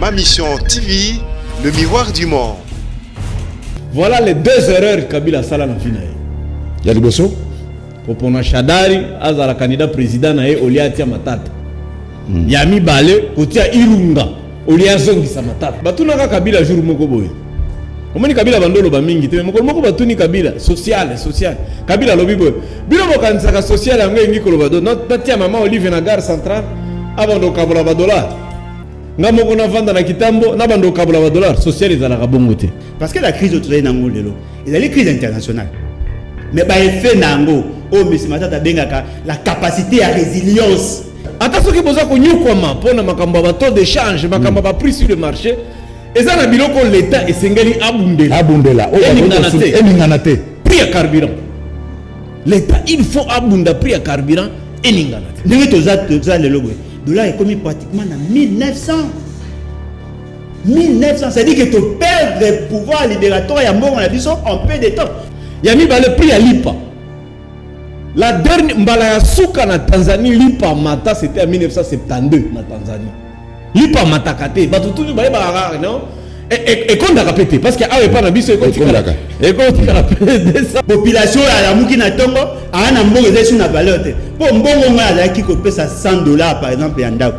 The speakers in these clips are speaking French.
Ma Mission TV, le miroir du monde. Voilà les deux erreurs Kabila Sala na vie na ye. Ya liboso Popona Shadari azala candidat président na ye olia tia matata. Ya mibale kotia Ilunga olia zongisa matata. Batuna Kabila jour moko boye. Omoni Kabila bandolo ba mingi te moko batuni Kabila social. Kabila lobi boye. Bilo bokanisa ka social yango ngi koloba do not tia mama Olive na gare centrale abando kabola ba dollar. Nga moko na vanda na kitambo na bando kabola ba dollar social ezala ka bongo te. Parce que la crise autour de Nango lelo, il y a une crise internationale. Mais par effet Nango, oh mais c'est matata bengaka la capacité à résilience. Attention que boza ko nyukwama pona makambo ba taux d'échange, makambo ba prix sur le marché. Eza na biloko l'état esengeli abundela. Eninganate. Prix à carburant. L'état il faut abunda prix à carburant eninganate. Ndenge toza lelo boy. Dollar est commis pratiquement à 1900. 1900, c'est-à-dire que tu perds le pouvoir libératoire et on a dit ça en peu de temps. Yami ba le prix à Lipa. La dernière mbala ya suka na Tanzanie Lipa mata c'était en 1972 na Tanzanie. Lipa mata kate ba tutu ba ba non et qu'on a répété parce que a pas na biso et qu'on a répété ça. Population ya muki na tongo ana mbongo ezali na valeur te. Po mbongo nga azaki ko pesa $100 par exemple ya ndako.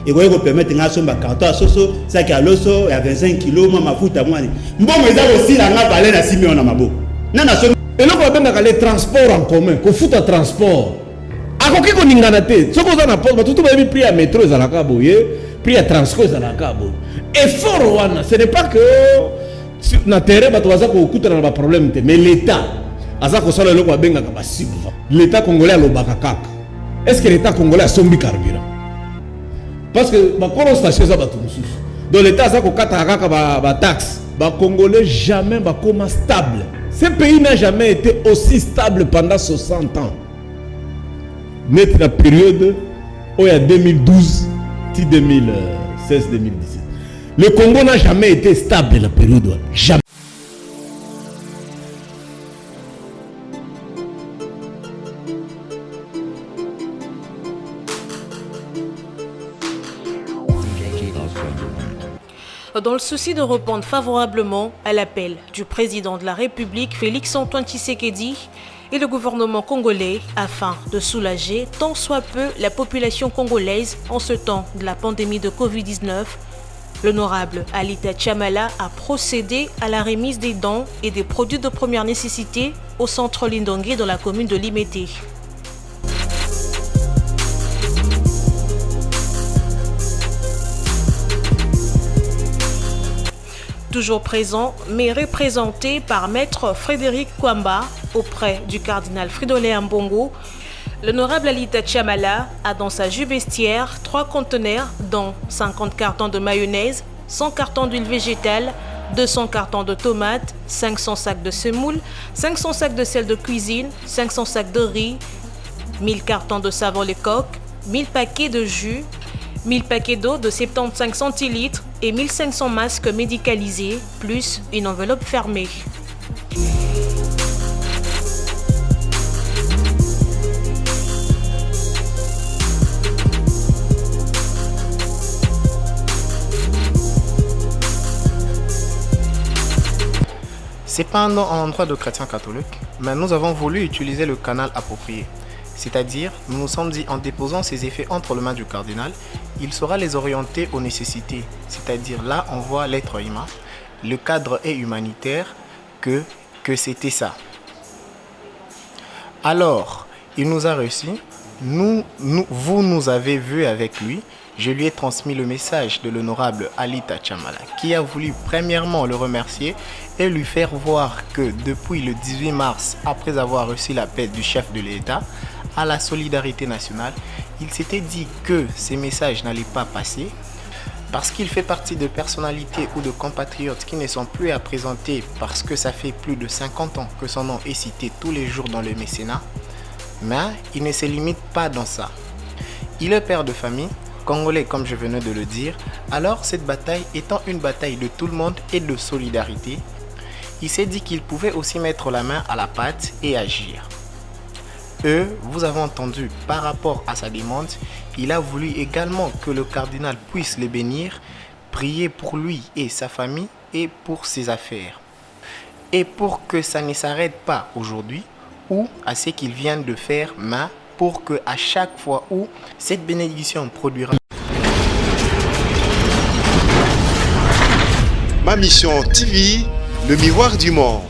Et vous permettre à son carton à soso, ça qui a l'osso, il y a 25 kilos, ma fout à moi. Bon, mais ça aussi, la n'a pas l'air à 6 millions à ma beau. Non, non, et là, on va les transports en commun, qu'on fout à transport. À quoi qu'on y a été, ce qu'on a pas, tout le monde pris à métro, à la cabo, pris à transport, à la cabo. Et fort, ce n'est pas que na terrain, tu vas avoir un problème, mais l'État, l'État congolais a le bakakak. Est-ce que l'État congolais a son bicarburant? Parce que ma station ça donc l'état ça ko kata ba taxe ba congolais jamais ba comme stable. Ce pays n'a jamais été aussi stable pendant 60 ans. Mettre la période où il y a 2012 2016 2017. Le Congo n'a jamais été stable la période jamais. Dans le souci de répondre favorablement à l'appel du président de la République, Félix-Antoine Tshisekedi, et le gouvernement congolais afin de soulager tant soit peu la population congolaise en ce temps de la pandémie de Covid-19, l'honorable Alita Chamala a procédé à la remise des dons et des produits de première nécessité au centre Lindongué dans la commune de Limete. Toujours présent, mais représenté par Maître Frédéric Kwamba auprès du cardinal Fridolin Mbongo, l'honorable Alita Chamala a dans sa jupe vestiaire 3 conteneurs dont 50 cartons de mayonnaise, 100 cartons d'huile végétale, 200 cartons de tomates, 500 sacs de semoule, 500 sacs de sel de cuisine, 500 sacs de riz, 1000 cartons de savon Lecoq, 1000 paquets de jus, 1000 paquets d'eau de 75 centilitres et 1500 masques médicalisés, plus une enveloppe fermée. C'est pas un endroit de chrétiens catholiques, mais nous avons voulu utiliser le canal approprié. C'est-à-dire, nous nous sommes dit en déposant ces effets entre les mains du cardinal, il saura les orienter aux nécessités. C'est-à-dire là, on voit l'être humain, le cadre est humanitaire, que c'était ça. Alors, il nous a reçus, vous nous avez vus avec lui, je lui ai transmis le message de l'honorable Alita Chamala, qui a voulu premièrement le remercier et lui faire voir que depuis le 18 mars, après avoir reçu l'appel du chef de l'État, à la solidarité nationale, il s'était dit que ces messages n'allaient pas passer parce qu'il fait partie de personnalités ou de compatriotes qui ne sont plus à présenter parce que ça fait plus de 50 ans que son nom est cité tous les jours dans le mécénat. Mais il ne se limite pas dans ça. Il est père de famille, congolais comme je venais de le dire, alors cette bataille étant une bataille de tout le monde et de solidarité, il s'est dit qu'il pouvait aussi mettre la main à la pâte et agir. Vous avez entendu, par rapport à sa demande, il a voulu également que le cardinal puisse les bénir priez pour lui et sa famille et pour ses affaires. Et pour que ça ne s'arrête pas aujourd'hui ou à ce qu'il vient de faire, mais pour que à chaque fois où cette bénédiction produira. Ma mission TV, le miroir du monde.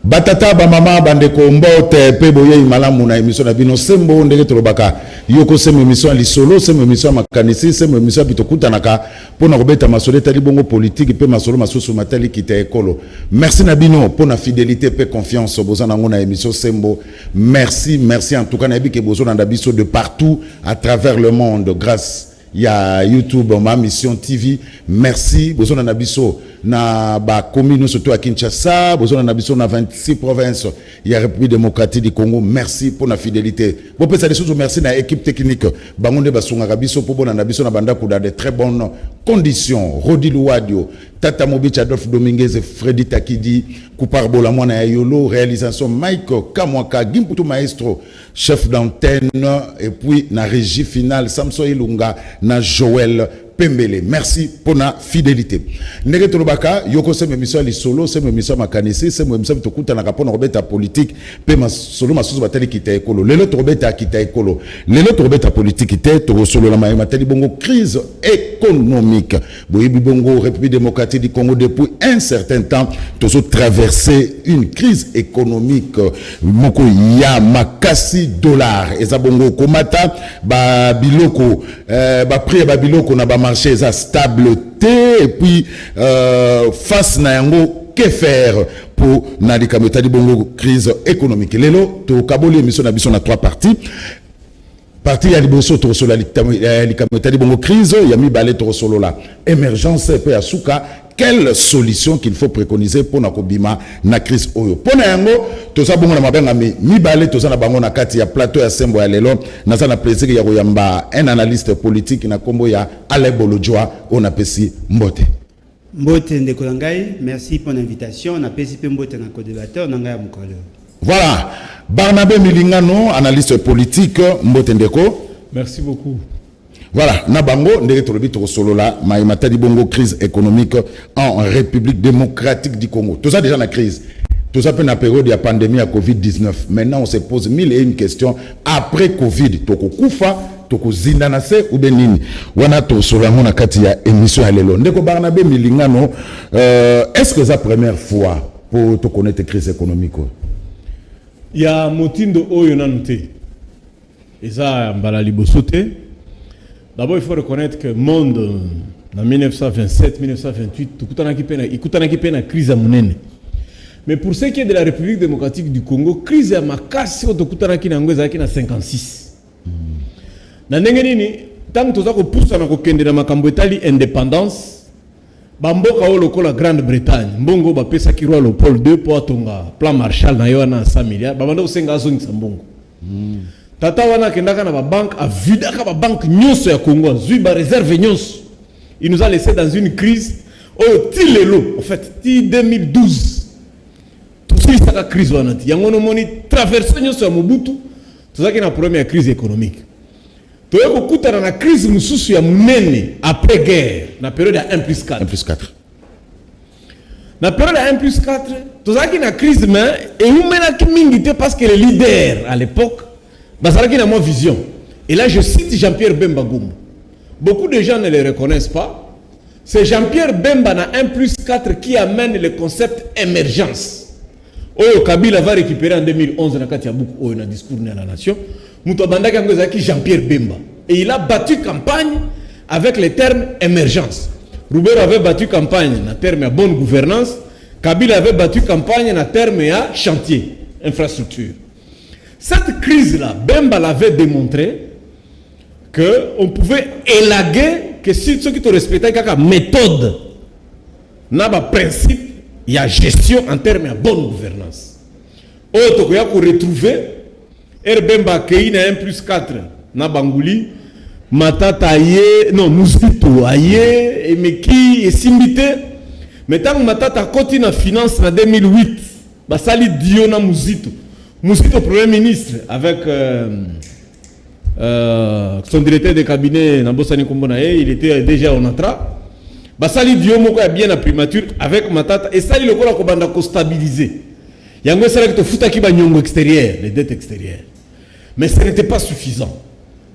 Batata ba mama bandeko mbote pe boye malamu na émission na bino sembo ndenge tolobaka yoko sema émission li solo sema émission makanisi sema émission bitokuta naka pona kobeta masolo tali bongo politique pe masolo masusu matali kita ekolo. Merci na bino pona fidélité pe confiance bozana ngona émission sembo. Merci en tout cas na bi ke bozona ndabiso de partout à travers le monde grâce ya YouTube ma mission TV. Merci bozona nabiso na ba commune surtout à Kinshasa, bozona nabiso na 26 provinces ya République démocratique du Congo. Merci pour la fidélité. Bon pesa des choses merci na équipe technique bangonde basunga biso pour bona nabiso na banda pour de très bonnes conditions. Rodi Louadio, Tata Mobich, Adolphe Dominguez et Freddy Takidi, Koupar Bolamwana ya Yolo, réalisation Mike Kamwaka, Gimputu Maestro, chef d'antenne, et puis na régie finale Samson Ilunga, na Joël Pembele. Merci pour la fidélité. Ndenge tolobaka yoko sema émission li solo sema émission makanisi sema émission tokuta na kapona robeta politique pe solo masusu batali kita ekolo lelo robeta kita ekolo lelo robeta politique te to solo la matali bongo crise économique boyebi bongo République démocratique du Congo depuis un certain temps tozo traverser une crise économique moko ya makasi dollar eza bongo komata ba biloko ba prix ba biloko na ba marché eza stable et puis face na yango que faire pour na likameta di bongo crise économique lelo to kaboli émission na biso na 3 parties. Partie ya liboso to solo la likameta di bongo crise ya mibale to solo la émergence pe asuka. Quelle solution qu'il faut préconiser pour na kobima na crise oyo pona yango toza bongo na mabenga mibale toza na bango na kati ya plateau ya sembo ya lelo naza na plaisir ya koyamba un analyste politique na kombo ya Ale Bolojwa on apesi mbote ndeko ngai merci pour l'invitation on apesi pe mbote na co-débatteur na ngai ya mukolo. Voilà Barnabé Milingano analyste politique mbote ndeko merci beaucoup. Voilà, Nabango, ndenge tolobi to solo la, maïmata di bongo crise économique en République démocratique du Congo. Tout ça déjà la crise. Tout ça peut na période de la pandémie à Covid-19. Maintenant, on se pose 1001 questions après Covid. Toko kufa, toko zindanase ou benini. Wana to solo na kati ya émission à lelo. Ndeko Barnabé Milingano, est-ce que c'est la première fois pour te connaître crise économique? Il y a motindo oyo nanute. Eza mbala libosote. D'abord, il faut reconnaître que le monde, en 1927-1928, il y a une crise à monnaie. Mais pour ce qui est de la République démocratique du Congo, la crise à Makassi, il y a 1956. Tant que nous avons poussé l'indépendance, Bamboka ou la Grande-Bretagne, Mbongo ba pesa ki roi Léopold II pour atonga plan Marshall na yo na 100 milliards, babanda osenga azongisa mbongo. Tata wana kendaka na ba banque a vidaka ba banque nyonso ya Congo, zui ba réserve nyonso. Il nous a laissé dans une crise au tilelo en fait, ti 2012. Tout ça c'est la crise wana ti. Yango no moni traverser nyonso ya Mobutu, tout ça qui na première crise économique. Toyo kokuta na crise mususu ya munene après guerre, na période ya 1+4. 1+4. Na période ya 1+4, tout ça qui na crise mais et nous mena ki mingi te parce que les leaders à l'époque Bazalaki n'a moins vision. Et là, je cite Jean-Pierre Bemba Goumou. Beaucoup de gens ne le reconnaissent pas. C'est Jean-Pierre Bemba na 1+4 qui amène le concept émergence. Oyo Kabila va récupérer en 2011 na Katia Bouk Oyo na discours de la nation. Mouto Bandaka Ngozaki Jean-Pierre Bemba. Et il a battu campagne avec le terme émergence. Roubert avait battu campagne na terme à bonne gouvernance. Kabila avait battu campagne na terme à chantier, infrastructure. Cette crise-là, Bemba l'avait démontré qu'on pouvait élaguer que si ceux qui te respectaient la méthode, n'a pas principe, il y a gestion en termes de bonne gouvernance. Autre qu'on a retrouvé, Bemba qui na 1+4, na Bangouli, Matata aye, non, Mouzito aye, et Meki, et Simbité. Mais tant que Matata continue en finance en 2008, Basali Diona Mouzito. Mouzito Premier ministre avec son directeur de cabinet Nambosani Kombonae, il était déjà en entra. Basali Diomoko a bien la primature avec Matata et ça il le cola kobanda ko stabiliser. Yango sala que futa ki ba nyongo extérieur, les dettes extérieures. Mais ce n'était pas suffisant.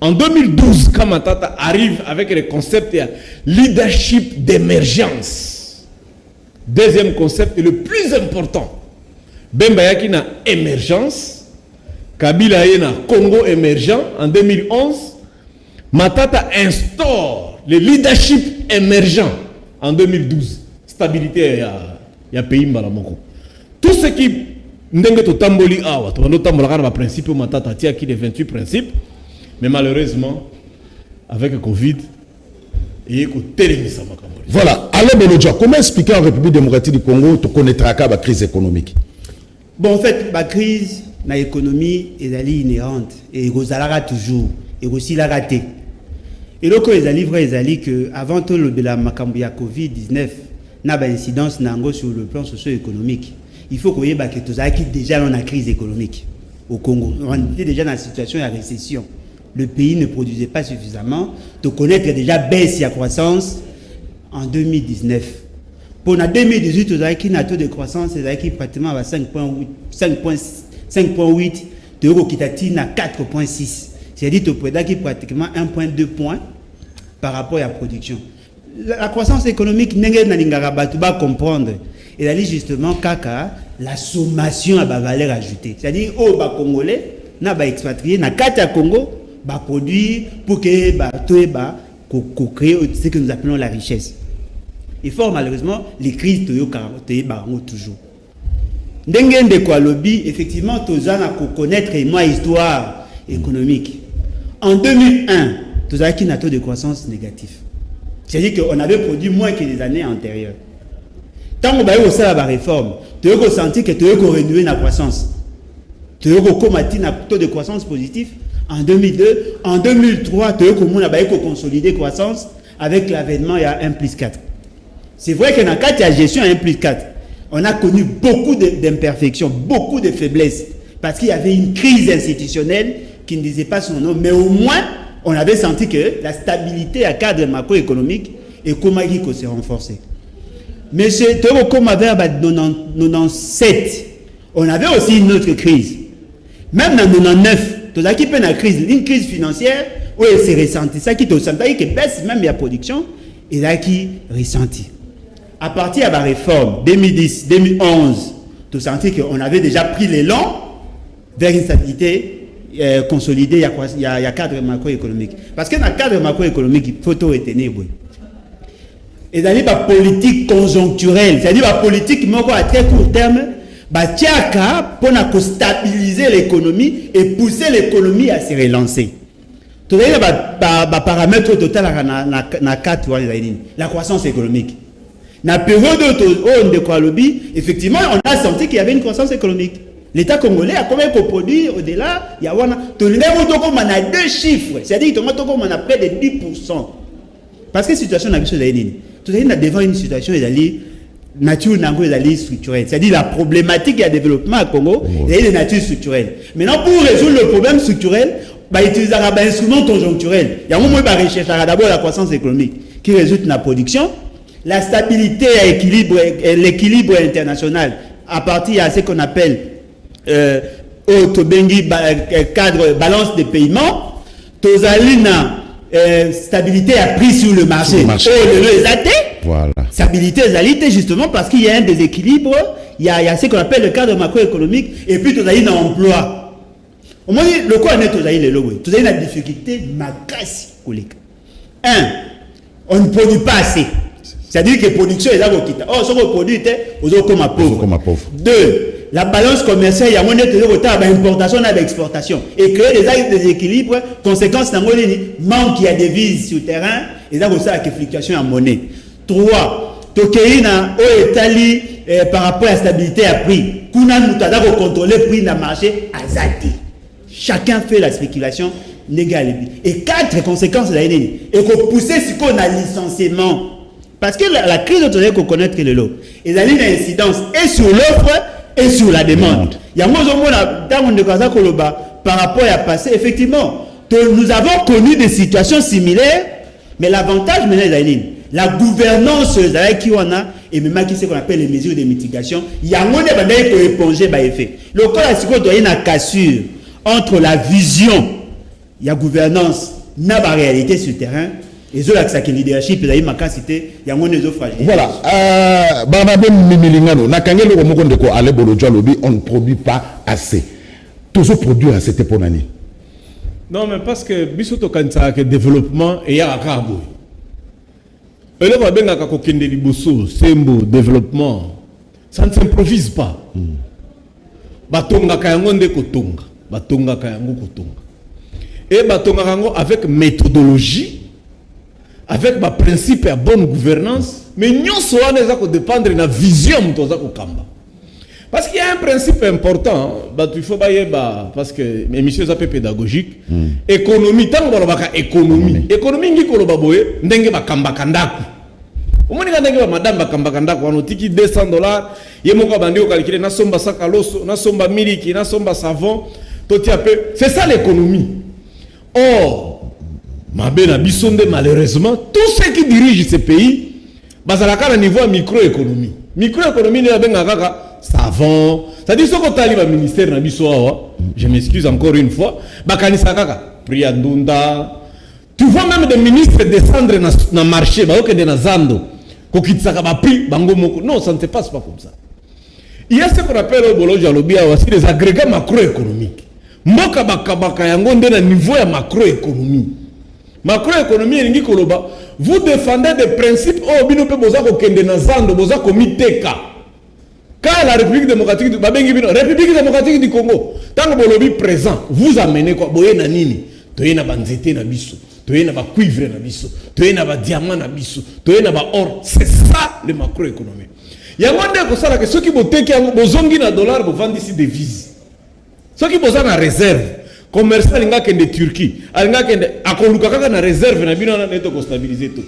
En 2012, quand Matata arrive avec le concept de leadership d'émergence, deuxième concept et le plus important, Bemba yaki na émergence. Kabila est na Congo émergent en 2011. Matata instaure le leadership émergent en 2012. Stabilité il y a pays Mbalamoko. Tout ce qui ndenge to tamboli awa to no tambola kana principe Matata tia qui les 28 principes, mais malheureusement avec le Covid et ko télémisa makambo. Voilà, alors Belodja, comment expliquer en République démocratique du Congo to connaîtra ka ba crise économique? Bon, en fait, la crise dans l'économie est inhérente et elle toujours et aussi la raté. Et donc les livres ils que avant tout le de la Macambia Covid-19 n'a pas incidence sur le plan socio-économique. Il faut qu'on y ait que tout ça qui déjà dans la crise économique au Congo. On était déjà dans la situation de récession. Le pays ne produisait pas suffisamment. De connaître déjà baisse de croissance en 2019. Pour 2018, vous avez un taux de croissance qui pratiquement à 5,8, de euros qui t'atteigne à 4,6. C'est-à-dire que qui pratiquement 1,2 points par rapport à la production. La croissance économique, n'est pas comprendre. Et là, justement, la sommation à la valeur ajoutée. C'est-à-dire, les Congolais, n'a pas expatrié, n'a qu'à Congo, produit pour que créer ce que nous appelons la richesse. Et fort malheureusement, les crises toujours. Ndenge de quoi lobby, effectivement, tous à connaître moi histoire économique. En 2001, tous à qui n'a taux de croissance négatif. C'est-à-dire qu'on avait produit moins que les années antérieures. Tant qu'on va au sein de la réforme, tu as senti que tu as renoué la croissance. Tu as combattu un taux de croissance positif en 2002. En 2003, tu as consolidé la croissance avec l'avènement il y a 1+4. C'est vrai que dans le cas de la gestion à 1+4, on a connu beaucoup d'imperfections, beaucoup de faiblesses, parce qu'il y avait une crise institutionnelle qui ne disait pas son nom, mais au moins, on avait senti que la stabilité à cadre macroéconomique et comment il s'est renforcée. Mais c'est comme avait en 97, on avait aussi une autre crise. Même en 99, tout ça qui peine la crise, une crise financière, où elle s'est ressentie. Ça qui te sentait que baisse même la production, et là qui ressentit. À partir de la réforme 2010, 2011, tu sentais qu'on avait déjà pris l'élan vers une stabilité consolidée, il y a cadre macroéconomique. Parce que dans le cadre macroéconomique, il faut tout retenir. Et dans la politique conjoncturelle, c'est-à-dire la politique à très court terme, pour stabiliser l'économie et pousser l'économie à se relancer. Tout le paramètre total dans 4 la croissance économique. Dans la période où on décroît lobby, effectivement, on a senti qu'il y avait une croissance économique. L'État congolais a combien de produits au-delà? Il y a 2 chiffres. C'est-à-dire qu'on a près de 10%. Parce que la situation n'a pas été devant une situation nature structurelle. C'est-à-dire la problématique du développement au Congo est de nature structurelle. Maintenant, pour résoudre le problème structurel, on utiliser un instrument conjoncturel. Il y a un moment où on recherche d'abord la croissance économique qui résulte de la production, la stabilité et l'équilibre international à partir de ce qu'on appelle cadre balance de paiement, stabilité à prix sur le marché. Voilà. Stabilité justement parce qu'il y a un déséquilibre, il y a ce qu'on appelle le cadre macroéconomique et puis tu as un emploi. Au moins, le quoi est tu as une difficulté macasse. On ne produit pas assez. C'est-à-dire que la production est là. Oh, ce qu'on produit, on est comme pauvre. 2. La balance commerciale, il y a moins d'importation et d'exportation. Et créer des déséquilibres, conséquence, manque il y a des devises sur le terrain, et là, vous avez une fluctuation en monnaie. 3. Tokeina, par rapport à la stabilité à prix, Kuna nous avons contrôlé le prix dans le marché à Zati. Chacun fait la spéculation légale. Et 4 conséquences de la NN. Et qu'on pousse ce qu'on a licenciement. Parce que la crise doit qu'on connaître le lot. Et il y a une incidence et sur l'offre et sur la demande. Il y a un moment par rapport à passé, effectivement, nous avons connu des situations similaires, mais l'avantage maintenant, la gouvernance qui on a, et même qui ce qu'on appelle les mesures de mitigation, il y a un monde qui peut éponger les effets. Le cas est-ce qu'il y a une cassure entre la vision, il y a gouvernance, n'a pas réalité sur le terrain, et les autres qui leadership, il y a une capacité, il y a un monde qui fragile. Voilà. Barnabé Mimilingano, Nakangelo Romokonde ko ale bolodjo lobi, on ne produit pas assez. Toujours produire assez pour l'année. Non, mais parce que bisoto kanisa que développement et ya karbo. Et là, ben ka kokende liboso, sembo développement, ça ne s'improvise pas. Batonga kayango nde kotonga, batonga kayango kotonga. Et batonga kango avec méthodologie, avec ma principe et bonne gouvernance, mais nyonso wana za ko dépendre na vision mtoza ko kamba. Parce qu'il y a un principe important, il faut parce que l'émission est un peu pédagogique. Économie, tant que vous économie. Économie, qui est ndenge bakamba kandaku. Au moins, ndenge madame bakamba kandaku, on a tiki $200. Yemoka bandi au calculer, na somba sakaloso, na somba miliki, na somba savon. C'est ça l'économie. Or, mabena bisonde malheureusement, tous ceux qui dirigent ces pays, bazalaka na niveau microéconomie. Microéconomie, ne benga kaka savon, c'est-à-dire ce qu'on a ministère na biso awa, je m'excuse encore une fois, bakanisa kaka priandunda. Tu vois même des ministres descendre na marché, ba okende na zando, ko kitsaka ba prix bango moko. Non, ça ne se passe pas comme ça. Il y a ce qu'on appelle au bolo jalobi awa, c'est des agrégats macroéconomiques. Mboka bakabaka yango nde na niveau ya macroéconomie. Macroéconomie elingi koloba, vous défendez des principes oh bino pe boza ko kende na zando, boza ko miteka. Quand la République démocratique du Congo, tant que vous lobby présent, vous amenez quoi? Boye na nini? Toye na banzete na biso, toye na ba cuivre na biso, toye na ba diamant na biso, toye na ba or. C'est ça le macroéconomie. Il y a monde ko sala que ceux qui boté qui bozongi na dollar bo vendre ici devises. Ceux qui boza na réserve, commerçant linga kende Turquie, alinga kende akoluka kaka na réserve na bino na neto ko stabiliser tout.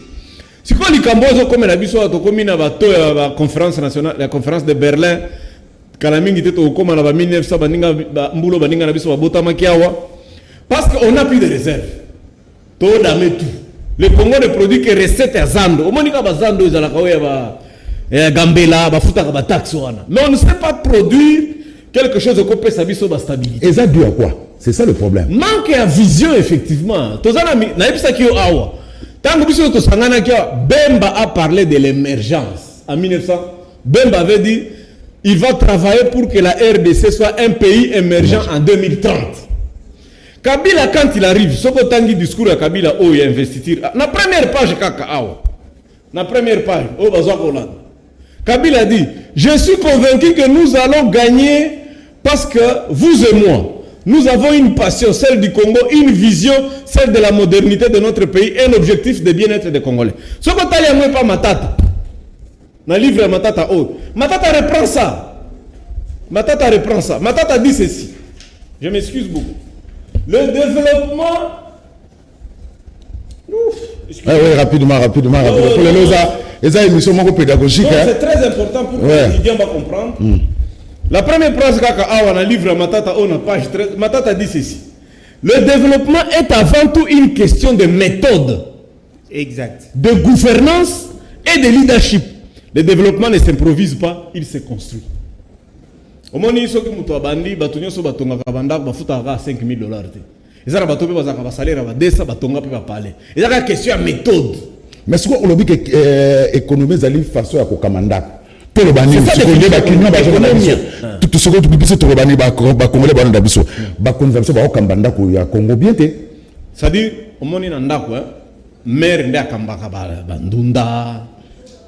Si quoi les Cambodges comme la biso to comme na bato la conférence nationale, la conférence de Berlin, kalamingi teto comme na 1900 baninga mbulo baninga na biso ba botama kiawa, parce qu'on a plus de réserves. To dame tout. Le Congo ne produit que recettes à zando. Au monika ba zando za la kawe ba gambela ba futa ba taxe wana. Mais on ne sait pas produire quelque chose qui peut sa biso ba stabilité. Et ça dû à quoi? C'est ça le problème. Manque de vision effectivement. Tozana na ebisa ki yo awa. Bemba a parlé de l'émergence. En 1900, Bemba avait dit il va travailler pour que la RDC soit un pays émergent en 2030. Kabila, quand il arrive, ce que tangi discours à Kabila, il a investi. La première page, la première page, Kabila dit je suis convaincu que nous allons gagner parce que vous et moi, nous avons une passion, celle du Congo, une vision, celle de la modernité de notre pays, un objectif de bien-être des Congolais. Ce que tu n'as pas Matata, dans le livre Matata, Matata reprend ça. Matata reprend ça. Matata dit ceci. Je m'excuse beaucoup. Le développement... Oui, rapidement. Pour les émissions pédagogiques. C'est très important pour que les étudiants va comprendre. La première phrase dans le livre Matata, on a page 13, Matata dit ceci. Le développement est avant tout une question de méthode. Exact. De gouvernance et de leadership. Le développement ne s'improvise pas, il se construit. Au moment où il y a des gens qui ont $5 000. Il y a des gens qui ont salaire à 200 000, il y a une question de méthode. Mais ce qu'on a dit que l'économie est une façon de commander. Tout le monde tout ce que tu peux tout le monde c'est-à-dire au monde nandako maire nda kambaka bandunda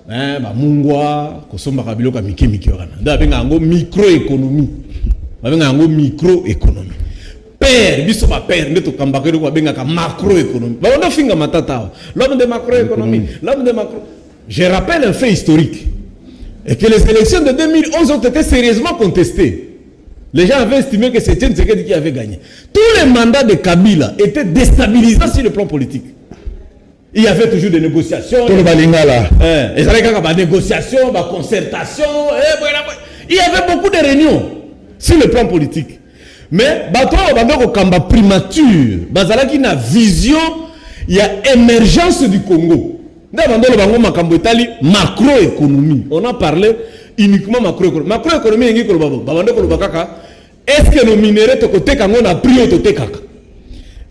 ba mungwa kosomba kabilo ka mikimiki wana nda benga ngo microéconomie babenga ngo microéconomie père biso ba père ndeto kambaka ko benga ka macroéconomie ba ndo finga matata l'homme de macroéconomie l'homme de macro. Je rappelle un fait historique. Et que les élections de 2011 ont été sérieusement contestées. Les gens avaient estimé que c'était Tshisekedi qui avait gagné. Tous les mandats de Kabila étaient déstabilisants sur le plan politique. Il y avait toujours des négociations. Tout le balinga là. Il y avait des négociations, des concertations. Il y avait beaucoup de réunions sur le plan politique. mais bato bandeko kamba primature bazalaki na vision ya émergence du Congo nda bandolo bango makambo etali macroéconomie. On a parlé uniquement macroéconomie. Macroéconomie ngi ko babo bandeko lo bakaka est-ce que nos minéraux to koteka ngo na prix to tekaka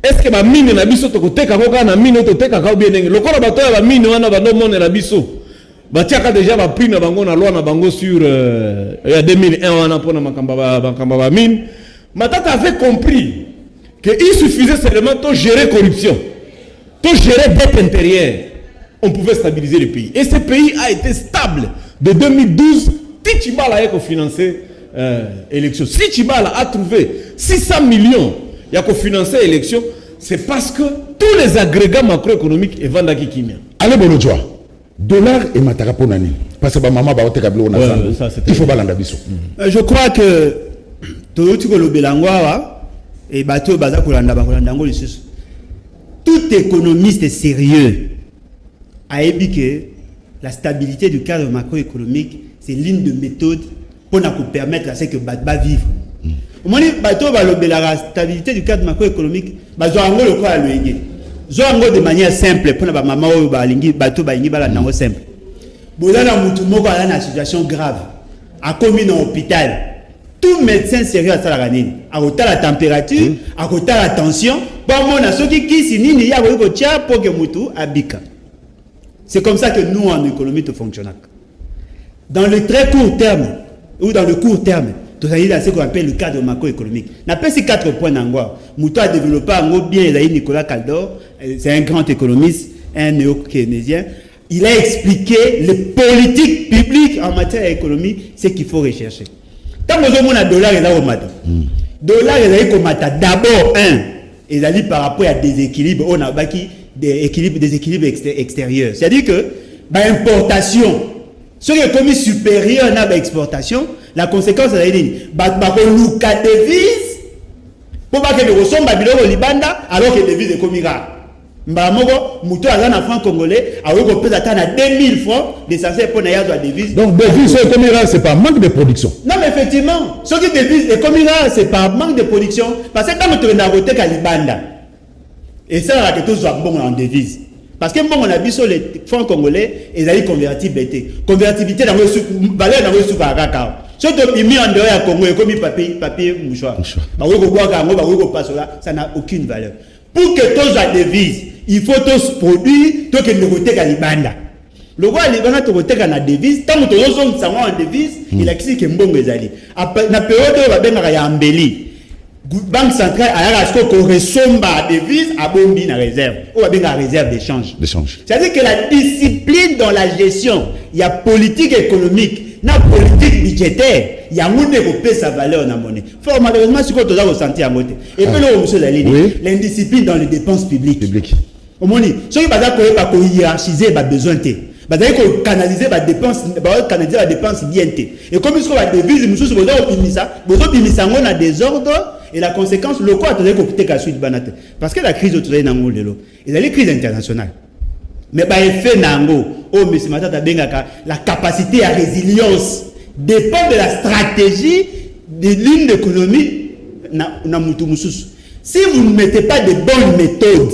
est-ce que ba mine na biso to koteka ngo kana mine to tekaka ou bien ngi lokola bato ya ba mine wana bando mone na biso batiaka déjà ba prix na bango na loi na bango sur ya 2001 wana pona makamba ba mine. Matata avait compris qu'il suffisait seulement de gérer corruption, de gérer dette intérieure. On pouvait stabiliser le pays. Et ce pays a été stable de 2012. Tichibala a financé l'élection. Si Tichibala a trouvé 600 millions pour financer l'élection, c'est parce que tous les agrégats macroéconomiques est vendus Kimia. Allez, Bolodjoa. Dollar et mataraponani. Parce que maman va te câbler au il faut balanda biso. Je crois que tout économiste sérieux a dit que la stabilité du cadre macroéconomique, c'est l'une de méthodes pour nous permettre à ce que Batba vive. La stabilité du cadre macroéconomique, de manière simple, pour la maman simple. Dans une situation grave, a commis dans l'hôpital. Tout médecin sérieux à ça la température, à la tension, c'est comme ça que nous en économie nous fonctionnons. Dans le très court terme ou dans le court terme, tout ça c'est ce qu'on appelle le cadre macroéconomique. On appelle ces 4 points d'angoisse. Moutou a développé un bien Nicolas Caldor, c'est un grand économiste, un néo-keynésien. Il a expliqué les politiques publiques en matière d'économie, ce qu'il faut rechercher. Tant que vous avez un dollar, il y a un dollar, il d'abord, il y a par rapport à des déséquilibres, on a des équilibres extérieurs. C'est-à-dire que l'importation, ce qui est commis supérieur à l'exportation, la conséquence c'est qu'il y a des devises pour que les ressources soient au Liban alors que les devises sont commis rares. Moutou a un franc congolais, a 2000 francs de censé pour la devise. Donc, devise comme ça, c'est pas manque de production. Non, mais effectivement, ce qui devise et comme ça, c'est pas manque de production. Parce que quand on a voté à Libanda, et ça, on a que tout soit bon en devise. Parce que bon, on a vu sur les francs congolais, ils ont convertibilité. Convertibilité dans le valeur dans le sous à Raka. Si tu as mis en dehors à Congo, comme papier mouchoir. Ça n'a aucune valeur. Pour que tous la devise, il faut tous produire, tout que nous voter à Libanda. Le roi Libanda te voter à la devise, tant que nous sommes en devise, il a dit que mbongo ezali. Après la période où va bien à embelli. Banque centrale a ce qu'on ressemba devise à bombi na réserve. Ou va bien à réserve d'échange. C'est-à-dire que la discipline dans la gestion, il y a politique économique, na politique budgétaire, il y a monde qui paie sa valeur dans monnaie. Fort malheureusement, ce qu'on doit ressentir à côté. Et puis là, monsieur la ligne, l'indiscipline dans les dépenses publiques. Au moins, ceux qui vont hiérarchiser les besoins, ils vont canaliser les dépenses bien. Et comme ils sont à devise, nous sommes en désordre. Et la conséquence, le quoi, tu as coûté qu'à suite banate. Parce que la crise autour de Nango, il y a une crise internationale. Mais par effet Nango, oh, mais ce matin, la capacité à résilience dépend de la stratégie de l'une d'économie. Si vous ne mettez pas de bonnes méthodes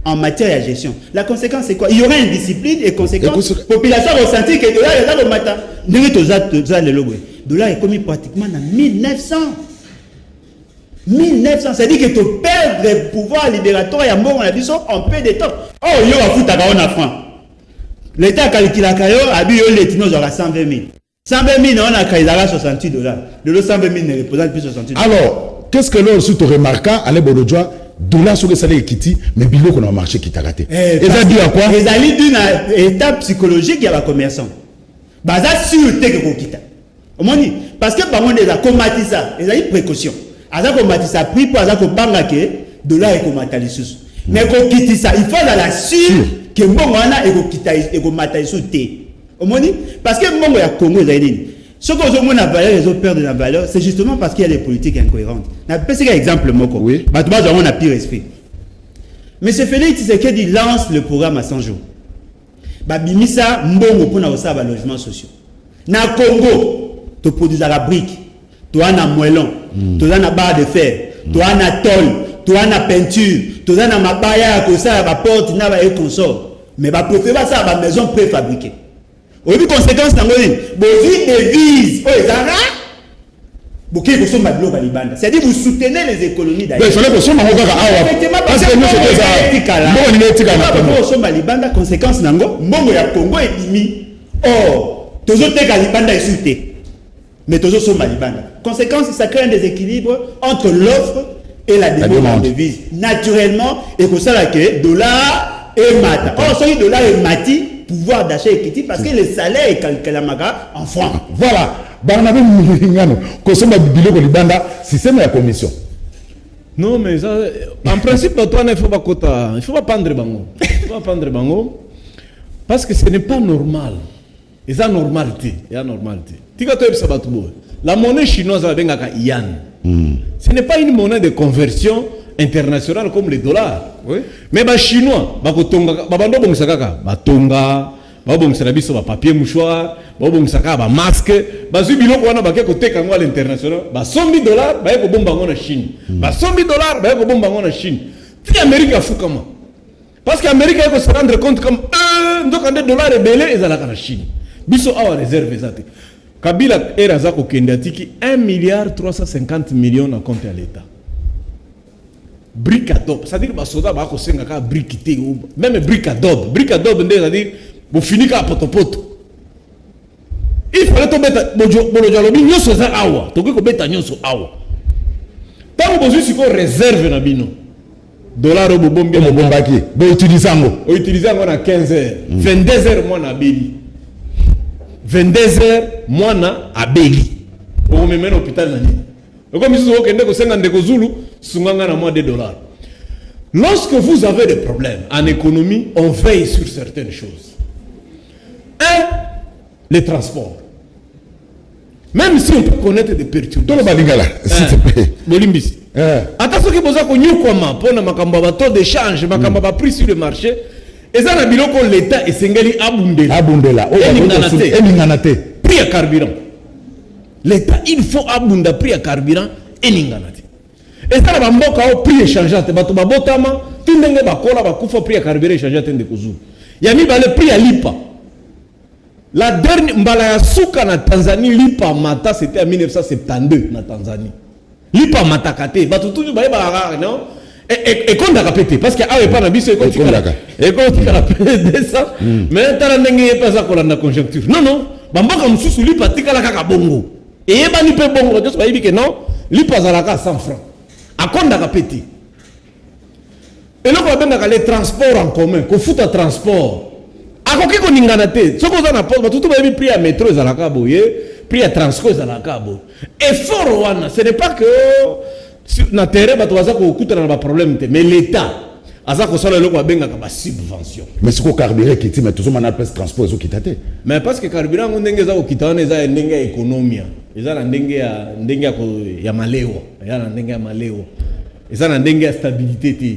en matière de gestion, la conséquence c'est quoi? Il y aura une discipline et conséquence. La population ressentit que le dollar est dans le matin. Le dollar est commis pratiquement en 1900. 1900, c'est-à-dire que tu perds le pouvoir libératoire et à mort, on a dit ça en peu de temps. Oh, il y a un foot à on a franc. L'État a calculé à Kayo, a dit que les Tinos aura 120 000. 120 000, on a créé 68 $. De l'eau 120 000 ne représente plus 68 $. Alors, qu'est-ce que l'on surtout remarqua à l'Eborodjoa, dollar sur le salaire Kiti, mais bilo qu'on a marché qui t'a raté. Et ça dit à quoi? Les alliés d'une étape psychologique, il y a un commerçant. Bah, ça sûreté que vous quittez. Parce que par contre, ils ont combattu ça, ils ont eu précaution. Ils ont combattu ça, pris pour qu'ils ont que dollar est combattu les sous. Mais quand quitte ça, il faut la sûre que bon wana et ko matai sous té. Parce que bon ya Congo zaidi. Ce que vous avez la valeur, les autres perdent de la valeur, c'est justement parce qu'il y a des politiques incohérentes. On a un exemple moko. Oui. Bah toi on a pire respect. Mais ce Félix Tshisekedi lance le programme à 100 jours. Bah bimisa mbongo pour na osaba logement sociaux. Na Congo, tu produis à la brique, tu as un moellon, toza na barre de fer, toza na tôle, toza na peinture, toza na mabaya ya kosala ba porte na ba et consort. Mais ba préférer ça ba maison préfabriquée. Au vu conséquence nango nini? Bozi devise, oh ezara. Boké ko somba bilo ba libanda. C'est-à-dire vous soutenez les économies d'ailleurs. Mais fallait que somba ngoko ka awa. Parce que nous c'était ça. Mbongo ni etika na ko somba libanda conséquence nango, mbongo ya Congo ebimi. Oh, tozo teka libanda esuté. Mais tozo somba libanda. Conséquence, ça crée un déséquilibre entre l'offre et la demande de devise. Naturellement, et pour ça que dollar et mat. Or, ce dollar et mati, pouvoir d'achat équité parce que le salaire est calculé en francs. Voilà. Barnabé Mouringano, consommer biloko libanda, système de commission. Non, mais ça, en principe, toi, il ne faut pas quota. Il faut pas prendre bango. Il faut pas prendre bango. Parce que ce n'est pas normal. Et ça, normalité. Il y a normalité. La monnaie chinoise, la yuan. Ce n'est pas une monnaie de conversion internationale comme les dollars. Oui. Mais les Chinois, ils ont papier mouchoir, masque, ils ont à l'international. Ils ont $100, ils ont en Chine. $100, ils ont en Chine. Si l'Amérique a fait comment? Parce que l'Amérique a se rendre compte comme $1 est belé, ils ont en Chine. Ils ont en réserve. Kabila Erazako Kendatiki 1,350 milliard à compte à l'État. Brique à dobe. C'est-à-dire que les soldats vont se faire brique. Même brique à dobe. Brique à dobe, c'est-à-dire que vous finissez à poto. Il fallait tomber Bolojalobi, nous sommes à Awa. Donc, vous êtes à Nyoso Awa. Tant que vous avez réserve na bino. Dollar au bombi. Vous utilisez ça. Vous utilisez ça à 15 heures. 22 heures, moi, na Bili. 22 heures, moi, na Abeli. Vous me menez à l'hôpital. Comme si vous avez $2, lorsque vous avez des problèmes en économie, on veille sur certaines choses. Un, les transports. Même si on peut connaître des perturbations. S'il te plaît. Bolimbisi. Attention que vous avez pour taux d'échange, prix sur le marché. Et ça, l'État est singeli abundela. Prix à carburant. L'État, il faut abonder prix à carburant et n'inganati. Et ça, la mboka au prix échangeant. Bato babotama, tindenge bakola bakufa prix à carburant échangeant tende kuzu. Yami ba le prix à lipa. La dernière mbala ya suka na Tanzanie lipa mata c'était en 1972 na Tanzanie. Lipa mata kate, bato toujours ba ba non. Et qu'on a répété parce que ah pas na biso et qu'on a répété ça. Mais tala ndenge pas ça kolanda conjoncture. Non. Bamboka mususu lipa tika la kaka bongo. Et yeba ni pe bongo just ba yibike non, lipa zalaka 100 francs. Akonda répété. Et là on benga les transports en commun, ko futa transport. Akoki ko ningana te. Soko za na poste, tout ba yebi prix à métro zalaka boye, prix à transport zalaka boye. Effort wana, ce n'est pas que na terrain bato baza ko kuta na ba problème te, mais l'état aza ko sala loko benga ka ba subvention. Mais ce ko carburant qui mais tout ça na place transport zo kitate. Mais parce que carburant ndenge za ko kitana za ndenge économie. Eza na ndenge ya maleo, ya na ndenge ya maleo. Eza na ndenge ya stabilité te.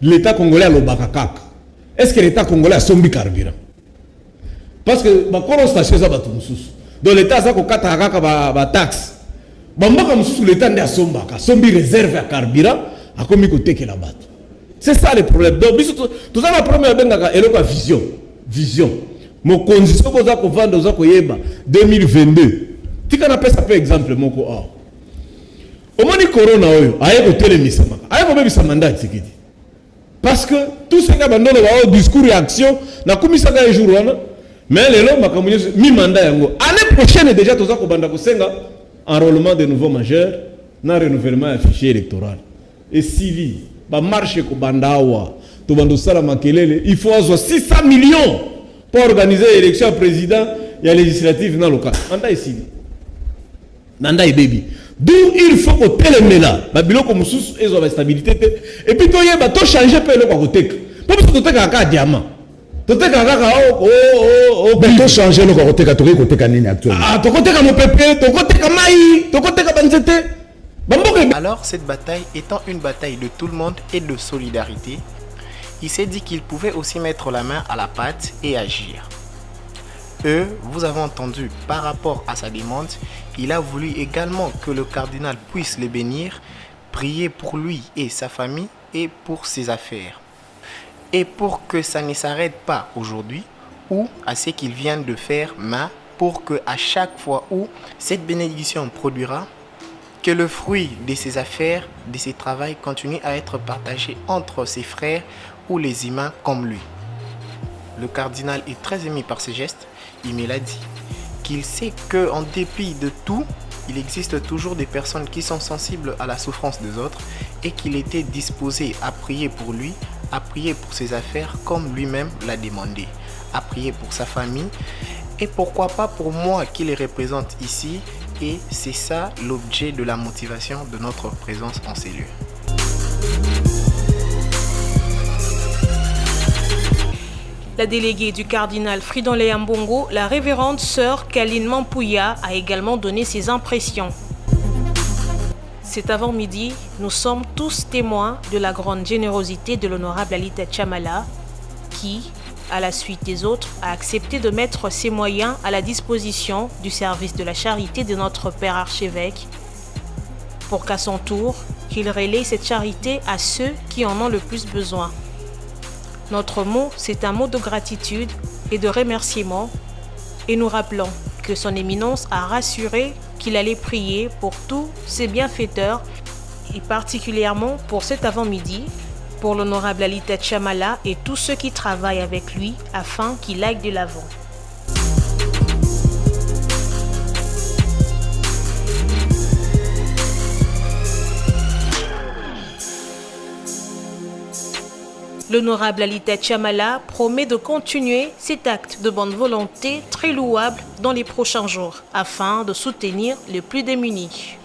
L'état congolais a lobaka kaka. Est-ce que l'état congolais a sombi carburant? Parce que ba kolo station za bato mususu. Donc l'état za ko kata kaka ba taxe. Bamboka mususu l'état ndi asombaka, sombi réserve à carburant, akomi ko tekela bato. C'est ça le problème. Donc tout ça la première bengaka eloko vision. Vision. Mon condition ko za ko vendre za ko yeba 2022. Tika na pesa par exemple moko a. Au moni corona oyo, aye ko télémisama. Aye ko bebisa mandat tikiti. Parce que tout ce que bandono ba discours et action na komisa ka jour wana, mais lelo makamunyo mi mandat yango. Année prochaine déjà toza ko banda ko senga enrôlement de nouveaux majeurs, na renouvellement du fichier électoral. Et civil, ba marche ko bandawa, to bando sala makelele, il faut 600 millions pour organiser l'élection président et législative dans le local. Manda ici. Nanda et baby. D'où il faut que téléméla, ba biloko mususu ezo ba stabilité et puis to yeba to changer pe le ko tek. Pas parce que to tek ka diamant. To tek ka mais to changer le ko tek to ko tek nini actuellement. Ah to ko tek mo pepe, to ko tek mai, to ko tek banzete. Alors cette bataille étant une bataille de tout le monde et de solidarité, il s'est dit qu'il pouvait aussi mettre la main à la pâte et agir. Vous avez entendu par rapport à sa demande, il a voulu également que le cardinal puisse le bénir, prier pour lui et sa famille et pour ses affaires. Et pour que ça ne s'arrête pas aujourd'hui ou à ce qu'il vient de faire, mais pour que à chaque fois où cette bénédiction produira, que le fruit de ses affaires, de ses travaux continue à être partagé entre ses frères ou les humains comme lui. Le cardinal est très ému par ces gestes. Il me l'a dit qu'il sait qu'en dépit de tout, il existe toujours des personnes qui sont sensibles à la souffrance des autres et qu'il était disposé à prier pour lui, à prier pour ses affaires comme lui-même l'a demandé, à prier pour sa famille et pourquoi pas pour moi qui les représente ici. Et c'est ça l'objet de la motivation de notre présence en ces lieux. La déléguée du cardinal Fridolin Ambongo, la révérende sœur Kaline Mampouya, a également donné ses impressions. Cet avant-midi, nous sommes tous témoins de la grande générosité de l'honorable Alita Chamala, qui, à la suite des autres, a accepté de mettre ses moyens à la disposition du service de la charité de notre Père archevêque, pour qu'à son tour, qu'il relaie cette charité à ceux qui en ont le plus besoin. Notre mot, c'est un mot de gratitude et de remerciement, et nous rappelons que son éminence a rassuré qu'il allait prier pour tous ses bienfaiteurs, et particulièrement pour cet avant-midi, pour l'honorable Alita Chamala et tous ceux qui travaillent avec lui afin qu'il aille de l'avant. L'honorable Alita Chamala promet de continuer cet acte de bonne volonté très louable dans les prochains jours afin de soutenir les plus démunis.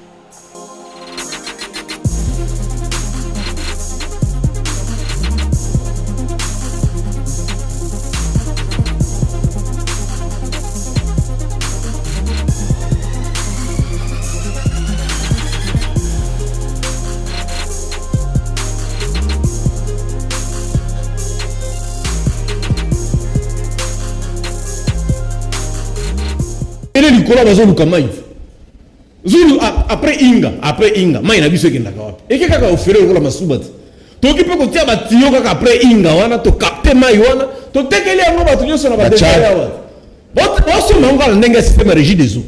Nicolas bazoluka mai zulu après inga mai na biso ekendaka wapi ekekaka ofere lokola masuba te toki mpe kotia batiyo kaka après inga wana tokapte mai wana totekeli yango bato nyonso na badesaya wana bosomba yango kala ndenge ya systeme ya régie des eaux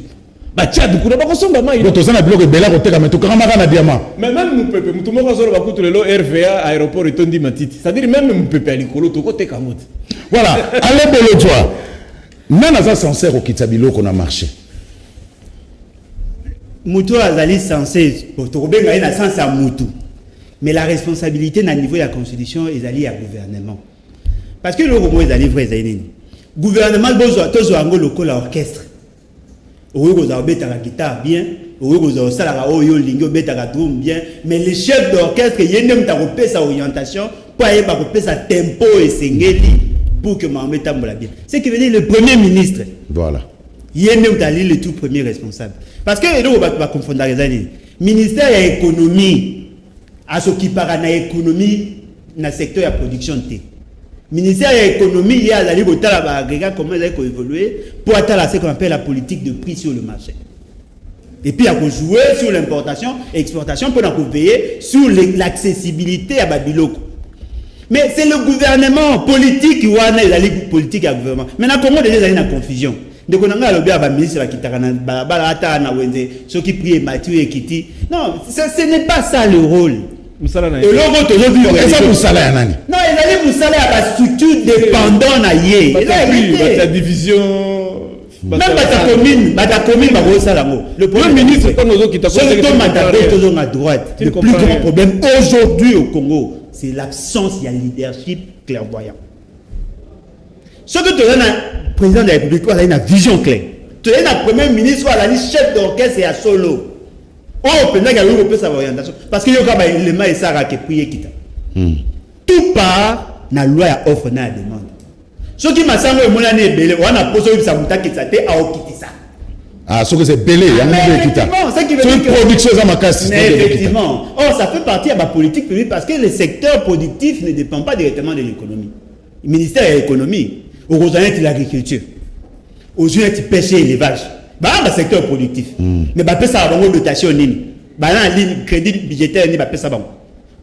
batiadu kuna bakosomba mai toza na biloko ebele koteka me tokangamaka na diama mais même mopepe motu moko azoloba kutu lelo RVA aéroport etondi matiti c'est-à-dire même mopepe ya likolo tokoteka yango te voilà alebelo twa nani aza sincere okitisa biloko na marché mutu azali censé tokobenga ye na sens ya mutu mais la responsabilité na niveau ya constitution ezali ya gouvernement parce que eloko moko ezali vrai ezali nini gouvernement tozwa yango lokola orchestre okoki kozala obetaka guitare bien okoki kozala osalaka oyo olingi obetaka drum bien mais le chef d'orchestre ye nde mutu akopesa orientation mpo ayeba kopesa tempo esengeli pour que makambo etambola bien ce qui veut dire le premier ministre voilà yende utali le tout premier responsable parce que eloko bato bakonfondaka eza nini ministère ya économie asokipaka na économie na secteur ya production te ministère ya économie ye azali kotala baagrégat comment ezali koévoluer pour atala ce qu'on appelle la politique de prix sur le marché et puis à jouer sur l'importation et exportation pour veiller sur l'accessibilité à babiloko. Mais c'est le gouvernement politique qui a la politique à gouvernement. Maintenant, comment déjà il y a une confusion? Donc on a le ministre qui qui prie Mathieu et Kitty. Non, ce n'est pas ça le rôle. Et l'autre aujourd'hui, non, il y a la structure dépendante à yé. La division. Même la commune, le premier ministre, à droite. Le plus grand problème aujourd'hui au Congo, c'est l'absence de leadership clairvoyant. Ce que tu as le président de la République, tu as une vision claire. Tu as le premier ministre, tu as le chef d'orchestre et à solo. Oh, pendant qu'il y a sa orientation. Parce qu'il y a un élément et ça qui prié qui tout part dans la loi à offre et à demande. Ce qui m'a semblé mon année belé, on a posé ça mouta qui s'appelle à okiti ça. Ah, ce que c'est belé, il y a un qui t'a. C'est une production à ma casse. Mais effectivement, oh, ça fait partie de la politique publique parce que le secteur productif ne dépend pas directement de l'économie. Le ministère de l'économie, aux Rosaniens de l'agriculture, aux Unis de pêche et élevage. Bah secteur productif. Mais bah ça va une dotation nini. Bah là ligne crédit budgétaire ni bah ça va.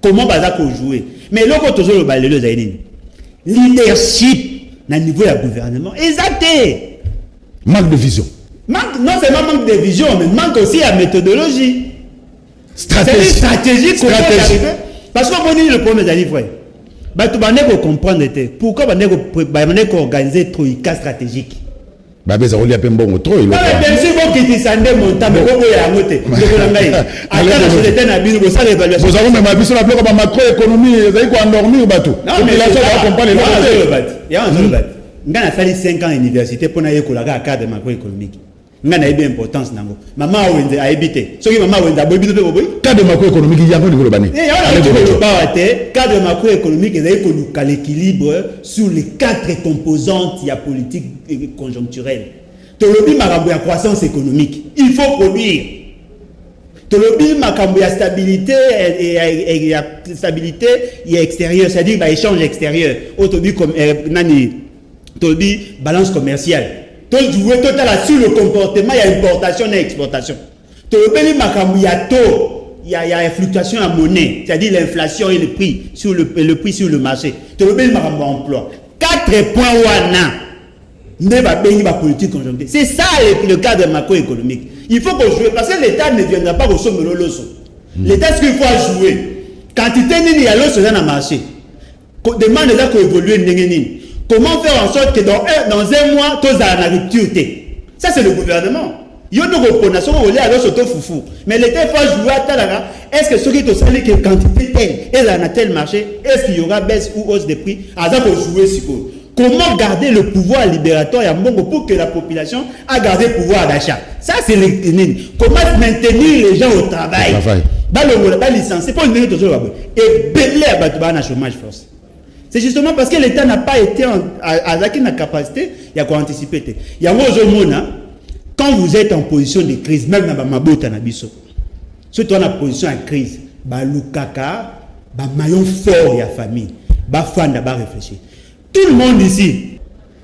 Comment bah ça pour jouer. Mais là quand toujours le balelo za nini. Leadership na niveau du gouvernement. Exacté. Manque de vision. Non seulement manque de vision, mais manque aussi la méthodologie. Stratégie. Parce qu'on dit le problème des frères. Bah tu vas comprendre pourquoi on organiser troïka stratégique. Bah ben ça relie à Pembongo trop. Bien sûr que tu s'en démontes, mais comment y a monté. Vous avez même avis sur la bloc macroéconomie, vous avez quoi endormir bateau. Non mais la chose à comprendre il y a un seul bat. On a fait 5 ans à l'université pour aller collaborer à cadre macroéconomique. On a eu importance nango. Maman a habité. Ce qui maman a habité cadre macroéconomique il y a pas de globalité. Cadre macroéconomique il y a l'équilibre sur les 4 composantes il y a politique conjoncturelle. Tolobi makambo ya croissance économique. Il faut produire. Tolobi makambo ya stabilité et stabilité il y a extérieur, c'est-à-dire bah échange extérieur. Autobi comme nani Tolobi balance commerciale. Tout jouer total sur le comportement, il y a importation et exportation. Tout il y a fluctuation en monnaie, c'est-à-dire l'inflation et le prix sur le marché. Tout le emploi. 4 points wana. Politique conjoncturelle. C'est ça le cadre macroéconomique. Il faut qu'on joue parce que l'État ne viendra pas au sommet de l'osso. L'État, ce qu'il faut jouer. Quantité il y a l'osso dans le marché. Demande déjà qu'on évolue. Comment faire en sorte que dans un mois, tous en rupture. Ça, c'est le gouvernement. Il y a une reconnaissance où il y a un foufou. Mais l'État faut jouer à Talaga. Est-ce que ce qui est aussi que quantité telle, et a tel marché, est-ce qu'il y aura baisse ou hausse des prix? À ça, pour jouer si quoi. Comment garder le pouvoir libératoire pour que la population a gardé le pouvoir d'achat? Ça, c'est le comment maintenir les gens au travail. Dans licencié, pour une toujours et belé à la chômage force. C'est justement parce que l'État n'a pas été à la capacité, il y a quoi anticiper. Il y a un quand vous êtes en position de crise, même dans ma botte, surtout en position de crise, l'ukaka, maillon fort de la famille, fan d'abord réfléchir. Tout le monde ici,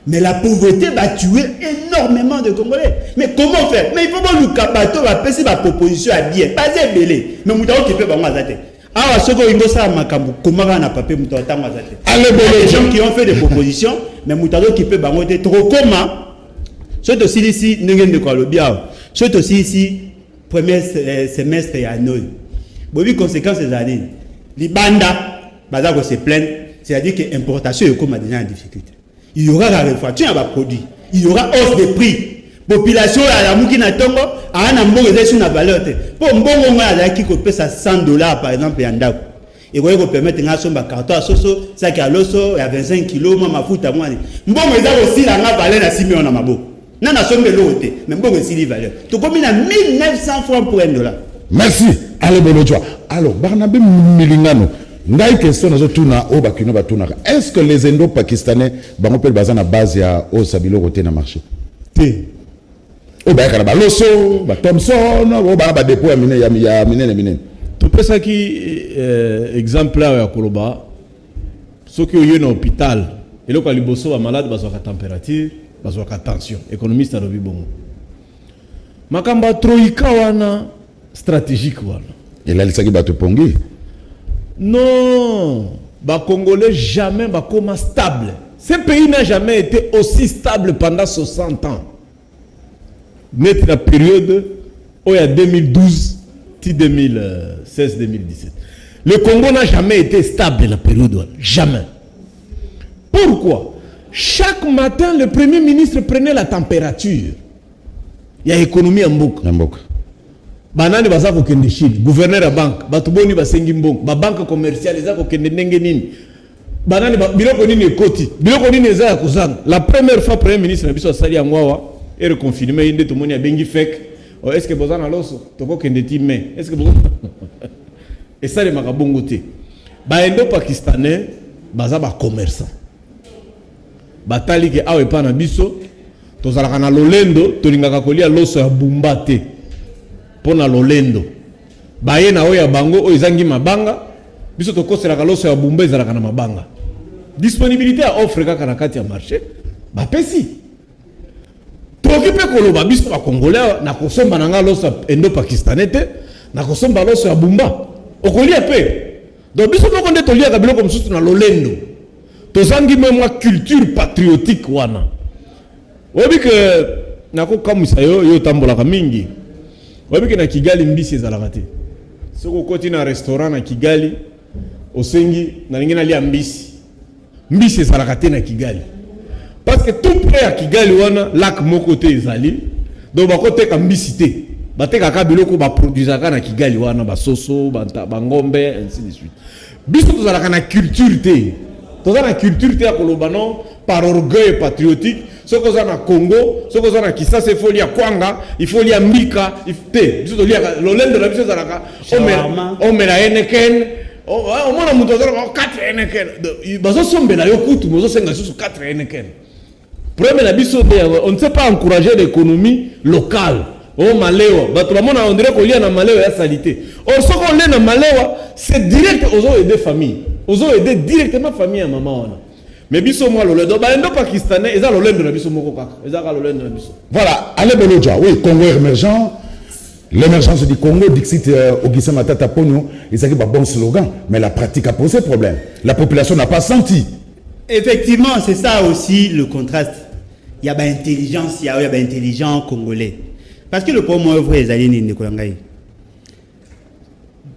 mais la pauvreté va tuer énormément de Congolais. Mais comment faire? Mais il faut que l'ukabato va passer ma proposition à bien, pas belé, mais nous avons qui peut pas m'azater. Ah, ce qu'on a ça, comment on a papier, nous avons les gens qui ont fait des propositions, mais nous avons qui peut pas trop comment. C'est aussi ici, nous avons de quoi le bien. C'est aussi ici, premier semestre et à Noël. Bon, conséquence des années. Les bandas, bazar se plaignent, c'est-à-dire que l'importation est comme déjà en difficulté. Il y aura la réfraction à produit. Il y aura hausse des prix. Population à la Moukina Tongo, à un amour de sur la valeur. Pour un bon moment, qui coûte $100 par exemple, et un dako. Et vous pouvez permettre un somme à carton à soso, ça qui a l'osso, et à 25 kilos, ma fout à moi. Bon, mais ça aussi, la valeur à 6 millions à Mabo. Non, la somme de l'autre, mais bon, aussi les valeurs. Tout comme il a 1900 francs pour $1. Merci. Allez, bon, alors, Barnabé Milingano. Est-ce que les Indo-Pakistanais vont faire bazar à base à au sabilo côté na marché? Loso, Thompson, dépôt à mine. Tout ça qui exemple là à Koloba, ceux qui ont un hôpital et là quand les bosso sont malades, ils ont la température, ils ont la tension. Économiste a revu bon. Makamba troïka wana stratégique wana. Et là, il s'agit de pongi. Non, les Congolais jamais comme stable. Ce pays n'a jamais été aussi stable pendant 60 ans. Net la période où il y a 2012 2016 2017. Le Congo n'a jamais été stable la période. Jamais. Pourquoi? Chaque matin, le Premier ministre prenait la température. Il y a économie en boucle. Banani bazako kende Chine, gouverneur à banque, batuboni basengi mbongo, ba banque commerciale ezako kende ndenge nini. Banani biloko nini ekoti, biloko nini eza ya kozanga. La première fois premier ministre na biso asali angwawa et reconfirmé inde to moni abengi fake. Est-ce que bozana loso toko kende timé? Est-ce que bozana et ça les makabongo te. Ba Indo-Pakistanais baza ba commerçant. Batali ke awe pa na biso tozalaka na lolendo tolingaka kolia loso ya bumba te. Pona lolendo baye na oya bango o izangi mabanga biso to kosela kaloso ya bumba ezalaka na mabanga disponibilité à offre kaka na kati ya marché ba pesi to okoki pe koloba biso ba congolais na kosomba nanga loso indo-pakistanais te na kosomba loso ya bumba okolia pe donc biso moko nde toliaka biloko mosusu na lolendo tozangi mwa culture patriotique wana oyebi ke nakokamwisa yo tambolaka mingi oyebi ke na Kigali mbisi ezalaka te soki okoti na restaurant na Kigali osengi nalingi nalia mbisi ezalaka te na Kigali parce que tout près à Kigali wana lac moko te ezali donc bakoteka mbisi te batekaka biloko baproduisaka na Kigali wana basoso bangombe ainsi de suite biso tozalaka na culture te tozala na culture te ya koloba non par orgueil patriotique soki oza na Congo soki oza na Kisasa il faut lia kwanga il faut lia mbika te biso toliaka lolendo na biso ezalaka omela Heineken omona moto azalaka 4 Heineken bazosombela yo kutu mozosenga susu 4 Heineken problème la biso on ne sait pas encourager l'économie locale malewa bato bamona on dirait kolia na malewa ya salité or soko on na malewa c'est direct aux aider famille aux aider directement famille ya maman wana mais biso moi lolendo ba indo-pakistanais eza lolendo na biso moko kaka eza ka lolendo na biso voilà allez Belodja oui Congo émergent l'émergence du Congo Dixit Augustin Matata Ponyo ils ont un bon slogan mais la pratique a posé problème la population n'a pas senti. Effectivement, c'est ça aussi le contraste. Il y a intelligence, il y a intelligent congolais. Parce que le problème vrai les alliés ne kolangai.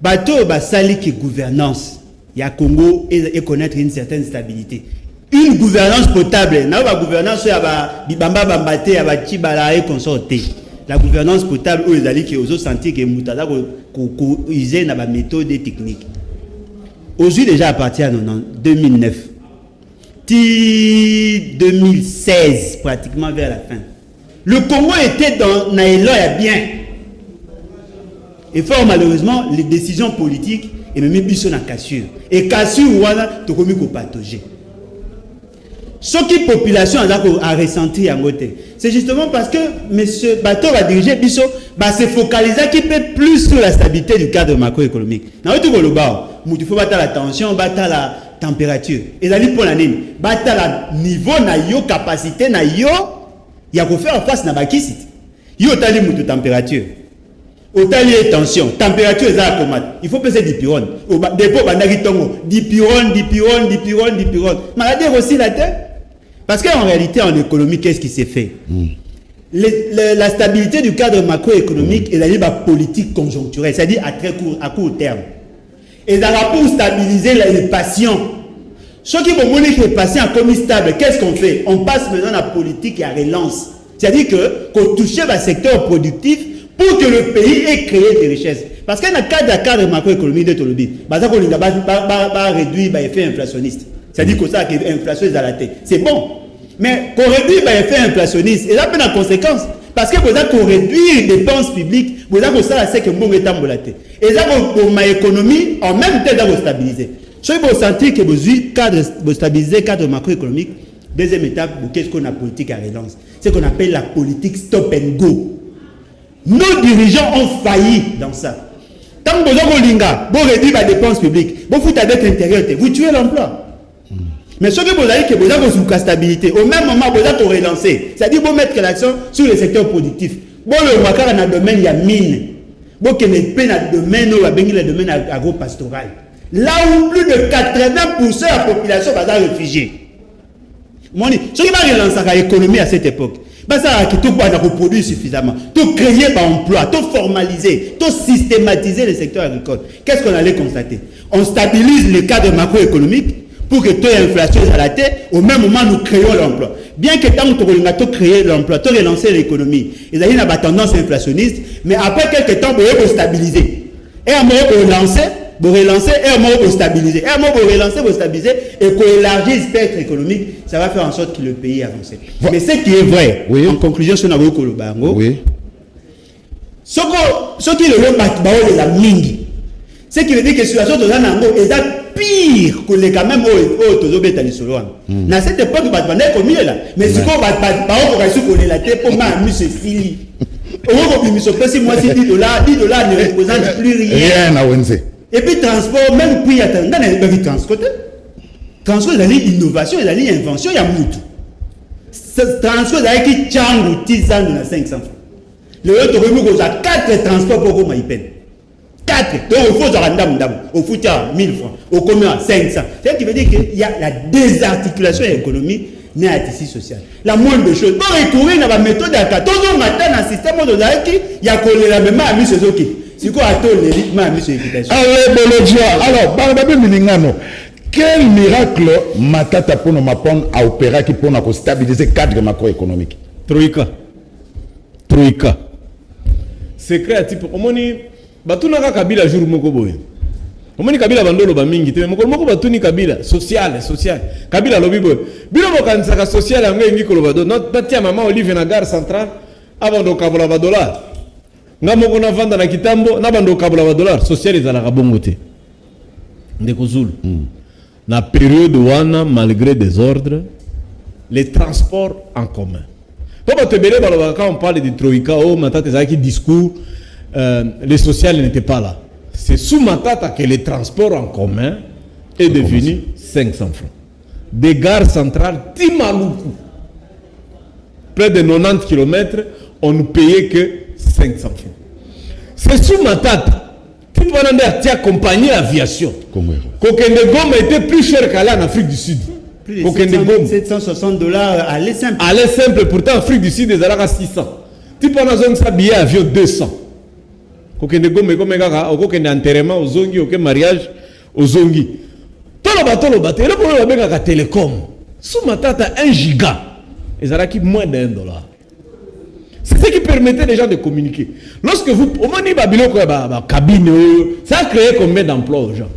Bateau basali qui gouvernance, il y a Congo et connaître une certaine stabilité. Une gouvernance potable, na ba gouvernance ya ba bibamba bambate ya ba chibala et consorté. La gouvernance potable où les alliés qui osent sentir que mutada ko user na ba méthode et technique. Aujourd'hui déjà à partir de 2009 2016, pratiquement vers la fin. Le Congo était dans Naïlo et bien. Et fort malheureusement, les décisions politiques et même biso na cassure. Et cassure wana to komi ko patauger. Ce qui population a ressenti en côté. C'est justement parce que monsieur Bato va diriger biso va se focaliser qui peut plus sur la stabilité du cadre macroéconomique. Na tout le bas, il faut battre la tension, battre la température. Et là pour l'année, battre la niveau na yo capacité na yo, il y a qu'on faire face na bakisi. Yo tali mutu température. Otali tension, température est à combattre. Il faut peser du pyrone. Au dépôt bandaki tongo, du pyrone. Maladie aussi la tête. Parce qu'en réalité, en économie, qu'est-ce qui s'est fait? La stabilité du cadre macroéconomique est la politique conjoncturelle, c'est-à-dire à court terme. Et ça va pour stabiliser les patients. Ceux qui vont mourir les patients comme stable, qu'est-ce qu'on fait? On passe maintenant à la politique et à relance. C'est-à-dire qu'on touche le secteur productif pour que le pays ait créé des richesses. Parce qu'il y a un cadre macroéconomique de Tolobi. Bah, ça, va réduire l'effet inflationniste. C'est-à-dire que ça, l'inflation est à la tête. C'est bon. Mais qu'on réduit l'effet inflationniste, et là, il y a une conséquence. Parce que vous avez réduit les dépenses publiques, vous avez ça, que vous avez et ça, pour ma économie, en même temps, vous stabiliser. Si vous sentez que vous stabilisez le cadre macroéconomique, deuxième étape, qu'est-ce qu'on a politique à relance? C'est ce qu'on appelle la politique stop and go. Nos dirigeants ont failli dans ça. Tant que vous réduisez les dépenses publiques, vous foutez avec l'intérieur, vous tuez l'emploi. Mais ce que vous avez, vous avez une stabilité. Au même moment, vous avez relancer. C'est-à-dire vous mettre l'action sur le secteur productif. Bon, le Wakara dans le domaine, il y a mine. Bon, qu'il y a le domaine agro-pastoral. Là où plus de 80% de la population va être réfugiée. Ce qui va relancer l'économie à cette époque, ça va produire suffisamment. Tout créer par emploi, tout formaliser, tout systématiser le secteur agricole. Qu'est-ce qu'on allait constater? On stabilise le cadre macroéconomique pour que toute l'inflation soit à la tête, au même moment nous créons l'emploi. Bien que tant que nous avons créé l'emploi, nous avons relancé l'économie, il y a une tendance inflationniste, mais après quelques temps, vous pouvez stabiliser. Et à un moment, vous relancez, et à un moment, vous stabilisez. Et à un moment, vous relancez, vous stabilisez, et qu'on élargit le spectre économique, ça va faire en sorte que le pays avance. Mais ce qui est vrai, oui. En conclusion, sur Nabo Kolobango, oui. Ce qui est le de la mingi, c'est qu'il veut dire que la situation de Nango est pire que les quand même dans cette époque, il va comme là. Mais ce qu'on va la tête pour moi, M. Fili. Si moi, si $10 ne représente plus rien. Et puis, transport, même puis, attendez, il y a transport, il y a innovation, il y a invention, il y a tout. transport qui tchangu 10 ans na 500 francs. Le autre remis qu'on a 4 transports pour qu'on m'aille peine. 4. Donc il faut au foot à 1000 francs, au commun à 500. C'est ce qui veut dire qu'il y a la désarticulation économique n'est à tissu social. La moindre chose. Pour recourir à la méthode à 14 ans matin dans le système de l'Aki, il y a collé la même à mis ce qui. C'est quoi à toi l'élite m'a mis sur l'équitation. Alors, Barnabé Milingano, quel miracle Matata pour nous à opérer qui pour nous stabiliser le cadre macroéconomique? Troïka. Secret à type. Omoni, batunaka Kabila jour moko boye. Omoni Kabila bandolo ba mingi te moko batuni Kabila social. Kabila lobi boye. Bilo bokansaka social yango ngi koloba do. Not batia maman Olive na gare centrale avant de kabola ba dollar. Ngamoko na vanda na kitambo na bando kabola ba dollar social ezalaka bongo te. Ndeko Zulu. Na période wana malgré des ordres les transports en commun. Quand on parle de Troïka, qui discours, les sociales n'étaient pas là. C'est sous Matata que le transport en commun est devenu 500 francs. Des gares centrales, Timaloukou, près de 90 km, on ne payait que 500 francs. C'est sous Matata. Tu peux aller accompagner l'aviation. Kokendegom était plus cher qu'aller en Afrique du Sud. Plus de 760 $, aller simple. Aller simple, pourtant, Afrique du Sud, ils ont 600. Tu peux avoir un billet avion 200. Kokende gomme comme un kokende enterrement aux zongi, aucun mariage aux zongi. Tout le bateau, et le problème avec la télécom. Sous ma tête, 1 giga, ils ont moins d'$1. C'est ce qui permettait les gens de communiquer. Lorsque vous, au moment où Babylone, cabine, ça a créé combien d'emplois aux gens?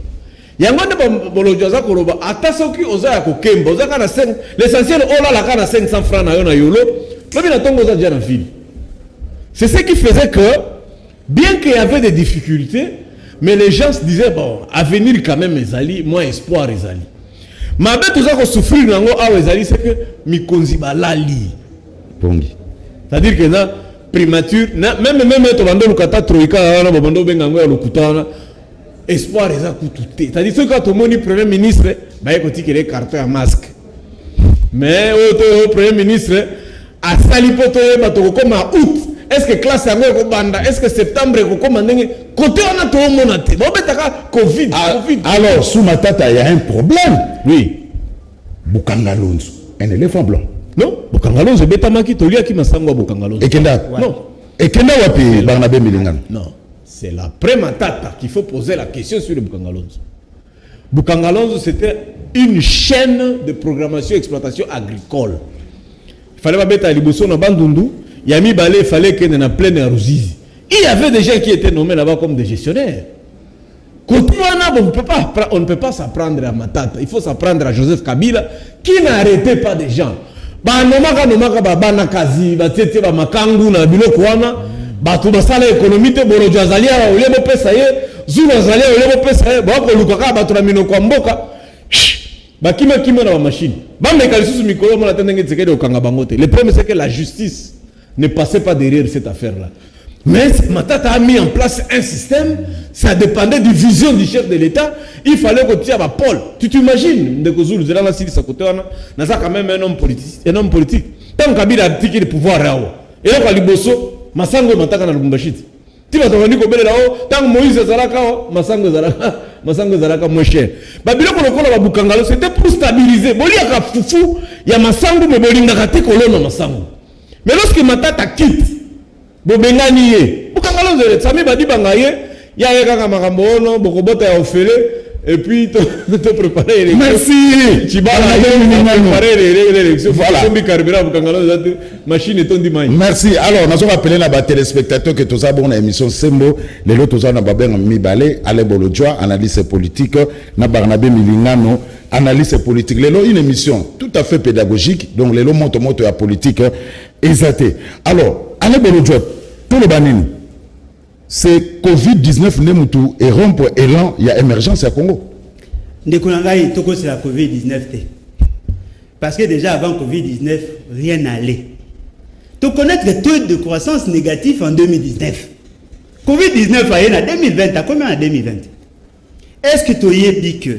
L'essentiel, la 500 francs na yolo. C'est ce qui faisait que, bien qu'il y avait des difficultés, mais les gens se disaient, bon, avenir quand même, ezali, moins espoir, ezali. Mais tout ça qu'on souffre, c'est que Mikonzi balali. C'est-à-dire que là, primature, même to bando lukata troika, na bando bengango ya lukutana. Espoir est à coûter. C'est-à-dire que quand on est Premier ministre, il y a des cartons à masque. Mais le Premier ministre, à Salipoto, comme à août, est-ce que classe à Banda, est-ce que septembre, côté on a tout le monde. Covid. Alors, sous ma tête, il y a un problème. Oui. Bukangalonzo, un éléphant blanc. Non, Bukangalonzo, Betamaki, Tolia qui m'a sangwa Bukangalonzo. Et Kenda? Non. Et Kenda wapi Barnabé Milingano? Non. C'est l'après Matata qu'il faut poser la question sur le Bukangalonzo. Bukangalonzo, c'était une chaîne de programmation et exploitation agricole. Il fallait pas mettre à Liboso dans Bandundu. Il y a mis balai, il fallait qu'il y ait une plaine à Ruzizi. Il y avait des gens qui étaient nommés là-bas comme des gestionnaires. On ne peut pas s'apprendre à Matata. Il faut s'apprendre à Joseph Kabila qui n'arrêtait pas des gens. Bato basala économie te bolo jazalia olebo pesa ye zuna zalia olebo pesa ye bako lukaka bato na mino kwa mboka bakima kima na machine bambe kalisusu mikolo mona tendenge tsekede okanga bangote. Le problème c'est que la justice ne passait pas derrière cette affaire là. Mais Matata a mis en place un système, ça dépendait du vision du chef de l'État. Il fallait que tu aies Paul. Tu t'imagines Ndeko Zulu zela na sili sa côté wana na ça quand même un homme politique. Tant Kabila a piqué le pouvoir là. Et là Liboso Masango mataka na Lubumbashi. Tiba tawani ko bele lao tant Moïse zalaka Masango zalaka moins cher. Babilo ko lokola babukangalo c'était pour stabiliser. Boli aka fufu ya Masango me bolinga kate kolona Masango. Mais lorsque Matata quitte bobengani ye. Bukangalo zele sami badi bangaye ya yeka makambo ono bokobota ya ofele et puis te préparer les merci voilà merci. Alors nous avons appelé les téléspectateurs que tous avons émission Sembo les autres tous avons babé Mibale Alain Bolodjoa analyse politique na Barnabé Milingano analyse politique les une émission tout à fait pédagogique donc les moto ya politique exaté. Alors Alain Bolodjoa tout le banini c'est Covid-19 Nemutu et rompre élan, il y a émergence à Congo. Ndekonangai toko c'est la Covid-19 parce que déjà avant Covid-19 rien n'allait. Tu connais le taux de croissance négatif en 2019. Covid-19 a en 2020, à combien en 2020? Est-ce que tu as dit que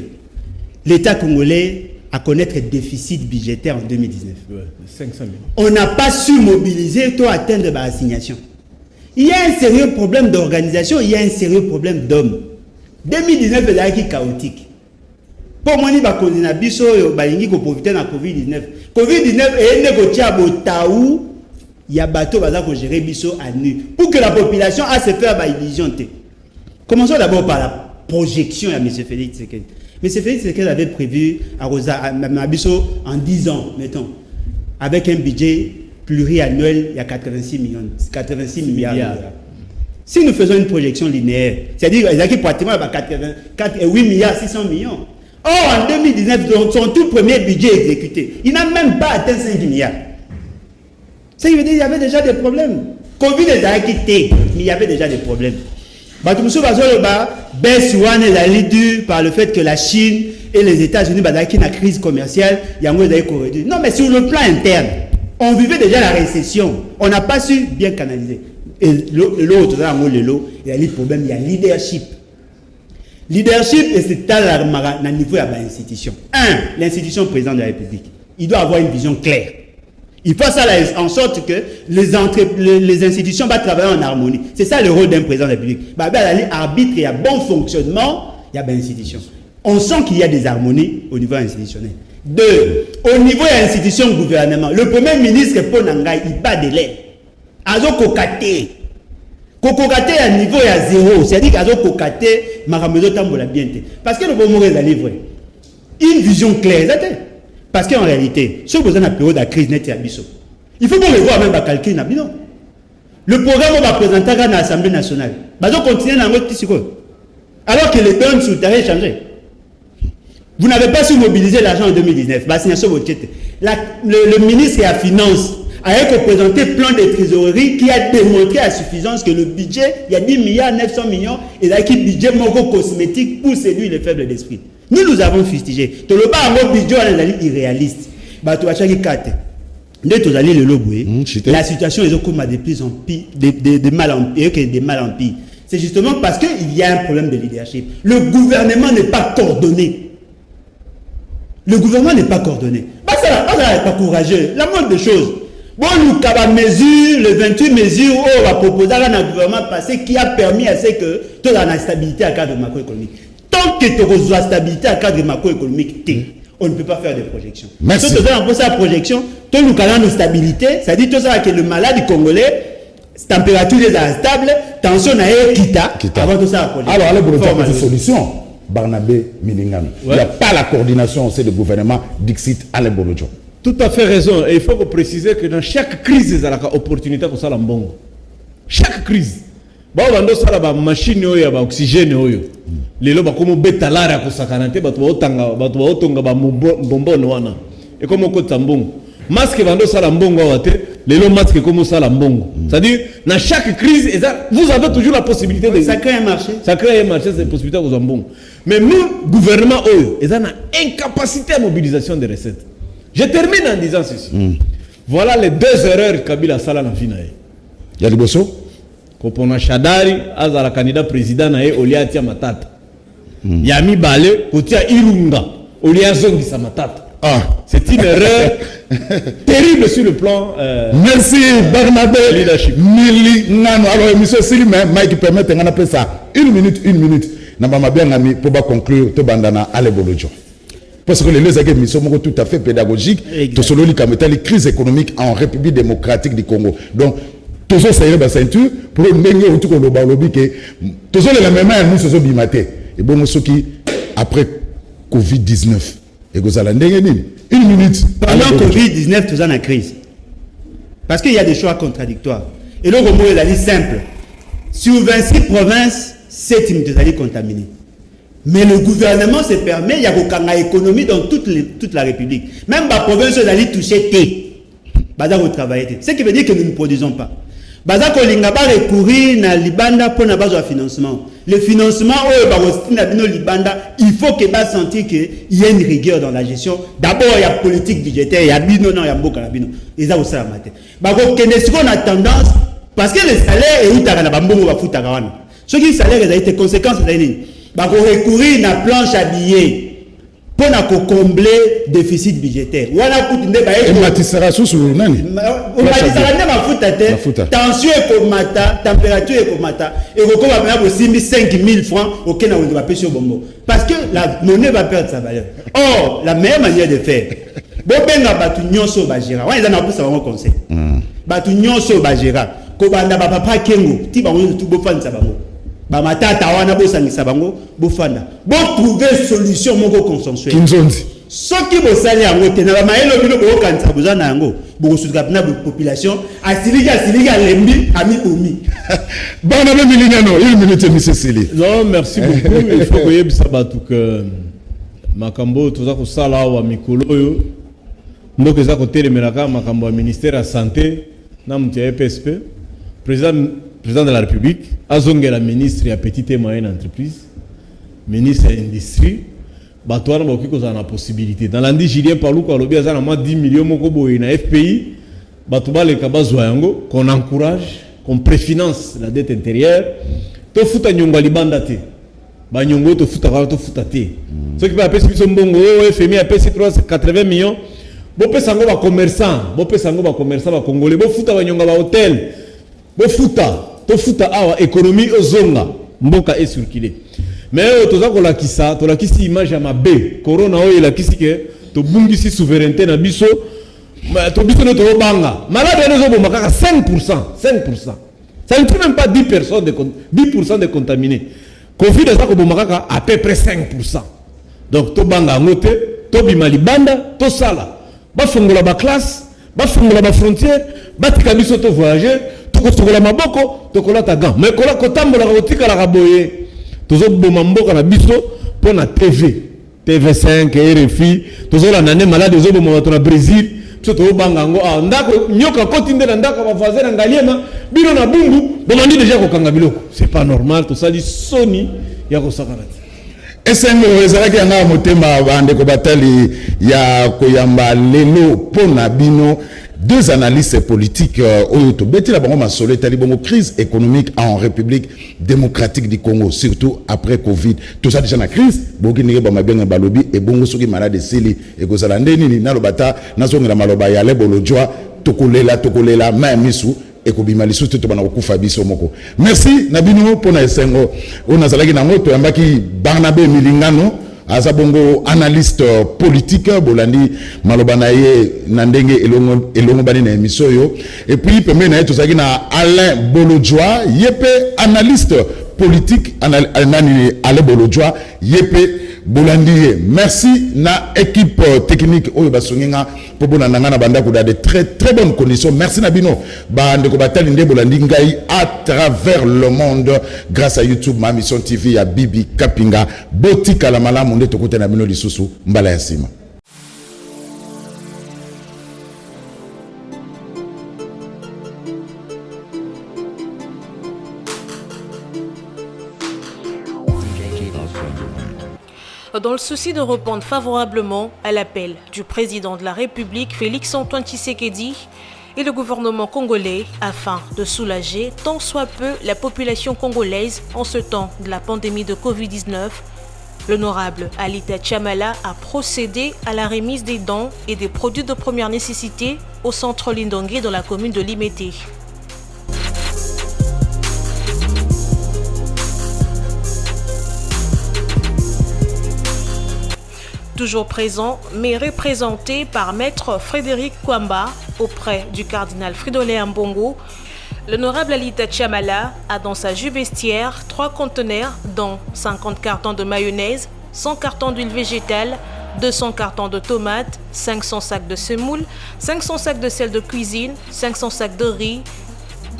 l'État congolais à connaître un déficit budgétaire en 2019. Ouais, 500 000. On n'a pas su mobiliser pour atteindre l'assignation. Il y a un sérieux problème d'organisation, il y a un sérieux problème d'hommes. 2019 est chaotique. Pour moi, il y a profiter de la COVID-19. COVID-19 est un il y a bateau qui gérer biso à nu. Pour que la population a se faire illusion. Commençons d'abord par la projection à M. Félix Tshisekedi. M. Félix Tshisekedi avait prévu à Biso en 10 ans, mettons, avec un budget pluriannuel, il y a 86 milliards de dollars. Si nous faisons une projection linéaire, c'est-à-dire qu'il y a pratiquement 8 milliards 600 millions. Or, en 2019, son tout premier budget exécuté, il n'a même pas atteint 5 milliards. Ça veut dire qu'il y avait déjà des problèmes. Covid les a quittés, mais il y avait déjà des problèmes. Baisse est due par le fait que la Chine et les États-Unis ont une crise commerciale. Non, mais sur le plan interne, on vivait déjà la récession. On n'a pas su bien canaliser. Et l'autre, il y a le problème, il y a leadership. Leadership, et c'est à niveau de l'institution. L'institution président de la République. Il doit avoir une vision claire. Il faut ça en sorte que les institutions vont travailler en harmonie. C'est ça le rôle d'un président de la République. Il y a arbitre, il y a bon fonctionnement, il y a une institution. On sent qu'il y a des harmonies au niveau institutionnel. 2. Au niveau de l'institution gouvernement, le premier ministre Ponangai, il bat de l'air. Azo kokate. Kokokate à niveau à 0. C'est-à-dire qu'azo kokate, maramedo tambola bien. Parce que le bon mot est à livrer. Une vision claire. Parce qu'en réalité, si vous avez une période de crise, il faut qu'on revoie même à calculer. Le programme va présenter à l'Assemblée nationale. On continue dans notre tissu. Alors que les donnes souterraines changé. Vous n'avez pas su mobiliser l'argent en 2019. Le ministre de la Finance a présenté un plan de trésorerie qui a démontré à suffisance que le budget, il y a 10 milliards 900 millions, et là, qui budget cosmétique pour séduire les faibles d'esprit. Nous avons fustigé. Tout le bas budget est irréaliste. La situation est de plus en pire, de mal en pire. C'est justement parce qu'il y a un problème de leadership. Le gouvernement n'est pas coordonné. Le gouvernement n'est pas coordonné. Ça n'est pas courageux. La moindre des choses. Bon, nous avons les 28 mesures où on va proposer à un gouvernement passé qui a permis à ce que tu aies la stabilité à cadre macroéconomique. Tant que tu as la stabilité à cadre macroéconomique, on ne peut pas faire de projection. Merci. Si tu as la projection, tu as une stabilité, c'est-à-dire que le malade congolais, température est stable, tension est quitta, avant tout ça. Alors, allez pour une solution. Barnabé Milingano. Il n'y a pas la coordination au sein du gouvernement Dixit Alain Bolodjo. Tout à fait raison. Et il faut préciser que dans chaque crise, il y a une opportunité pour ça. Chaque crise. Bon, on a une machine, un oxygène. Les gens comme bétalara ko sakanante batu otanga ba bombono wana. Et comme ko tambongo. Masque vando sala mbongo wate, les gens masque comme ça la mbongo. C'est-à-dire dans chaque crise, vous avez toujours la possibilité de ça crée un marché. Ça crée un marché, c'est possibilité vous en bon. Mais nous gouvernement ils ont une incapacité à mobilisation des recettes. Je termine en disant ceci. Voilà les 2 erreurs Kabila sala na finae. Il y a le bosso Kopona Shadari azala candidat président nae Oliatia Matata. Yami Bale kotia Irunga Oliazongi Matata. C'est une erreur terrible sur le plan merci Barnabé leadership. Milingano. Alors monsieur Silima Mike permet de appeler ça 1 minute. Nabama bien ami pour conclure to bandana ale Bolodjo. Parce que les deux émissions sont tout à fait pédagogiques. Tout selon les crise économique en République démocratique du Congo. Donc tout ça c'est la ceinture pour mener autour de l'obalobi que tout ça la même nous se sont bimaté. Et bon ceux qui après Covid-19 et vous allez 1 minute. Pendant Covid-19 tout ça en crise. Parce qu'il y a des choix contradictoires. Et le mot est la liste simple. Sur 26 provinces, 7 minutes sont contaminées. Mais le gouvernement se permet, il y a une économie dans toute la République. Même la province d'aller toucher thé. Ce qui veut dire que nous ne produisons pas. Baza kolinga ba recourir na libanda pour na base de financement. Le financement libanda, il faut que ba sentir que il y a une rigueur dans la gestion. D'abord il y a politique budgétaire, il y a bino non, il y a mboka bino. Et ça aussi la matin. Ba ko kende qu'on a tendance parce que le salaire est utara na bambongo ba futaka wana. Ce qui salaire a été conséquence de l'année. Ba ko recourir na planche à billets. pour combler déficit budgétaire. Wana kutu nde ba et matisera sous nani on matisera nde mafuta te tension ekomata température ekomata et kokoma bana bo 5000 francs auquel on va pêcher au bombo parce que la monnaie va perdre sa valeur. Or la meilleure manière de faire bo benga batu nyonso ba gérant wana na pousa bango conseil batu nyonso ba gérant ko banda ba papa kengo ti bango tout bo fansa bango ba matata wana bo sangisa bango bo fanda bo trouver solution moko consensuelle kinzonzi soki bo sali yango te na ba maelo bino bo kanisa bozana yango bo suka na population asilika lembi ami omi bana be milingano une minute monsieur Sili. Non, merci beaucoup. Il faut que yebisa batu que makambo toza ko sala wa mikolo yo ndoke za ko telemelaka makambo ya ministère ya santé na mtia PSP président de la République azongela ministre ya petite et moyenne entreprise ministre ya industrie batwana ba kiko za na possibilité dans l'andi Julien Paluku alobi za na 10 millions moko boye na FPI batu baleka bazwa yango qu'on encourage qu'on préfinance la dette intérieure to futa nyonga libanda te ba nyongo to futa te ce qui va appeler biso mbongo FMI a payé 380 millions bo pesa ngo ba commerçant ba congolais bo futa ba nyonga ba hôtel bo futa to futa awa économie ozonga mboka est circulé mais toza ko lakisa to lakisi image ya mabe corona oyo lakisi ke to bungisi souveraineté na biso to biso ne to banga malade ne zo bomba kaka 5%. Ça ne fait même pas 10% de contaminés. Covid est à peu près 5%. Donc, to banga ngote, to bimali banda, to sala. Ba fongola ba classe, ba fongola ba frontière, ba tikabiso to voyager, to kotokola maboko, to kola ta gant. Mais kola kotambola kotika la raboye. To zo boma mboka na biso pour na TV5, RFI, to zo la nane malade zo boma to na Brésil. Soto bangango ndako nyoka kotinde na ndako ba voisin na ngaliema bino na bungu bomandi déjà ko kanga biloko c'est pas normal tout ça dit soni ya ko sakarati esengo ezalaki yanga motema bande ko batali ya koyamba lelo pona bino deux analystes politiques oyo to betila bango masolo etali bongo crise économique en République démocratique du Congo surtout après Covid tout ça déjà na crise boki nige ba mabenga balobi et bongo soki malade sili e ko zala ndeni na lobata na zonga maloba ya lebolo joa tokolela mamisu et ko bimali surtout to bana ko kufa biso moko merci na bino pona esengo ona zalaki na ngoto yambaki Barnabé Milingano azabongo analyste politique bolandi maloba na ye na ndenge elongo bani na émission yo et puis pembe na tozaki na Alain Bolodjoa yepe analyste politique nani Alain Bolodjoa yepe bolandi merci na équipe technique oyo basonginga po bonana na banda ko da de très bonnes conditions merci na bino ba ndeko batali nde bolandi ngai à travers le monde grâce à YouTube ma mission TV ya Bibi Kapinga botika la malamu nde tokote na bino lisusu mbala ya sima. Dans le souci de répondre favorablement à l'appel du président de la République, Félix-Antoine Tshisekedi, et le gouvernement congolais afin de soulager tant soit peu la population congolaise en ce temps de la pandémie de Covid-19, l'honorable Alita Chamala a procédé à la remise des dons et des produits de première nécessité au centre Lindongué dans la commune de Limete. Toujours présent, mais représenté par Maître Frédéric Kwamba auprès du cardinal Fridolin Ambongo, l'honorable Alita Chamala a dans sa jupe vestiaire 3 conteneurs dont 50 cartons de mayonnaise, 100 cartons d'huile végétale, 200 cartons de tomates, 500 sacs de semoule, 500 sacs de sel de cuisine, 500 sacs de riz,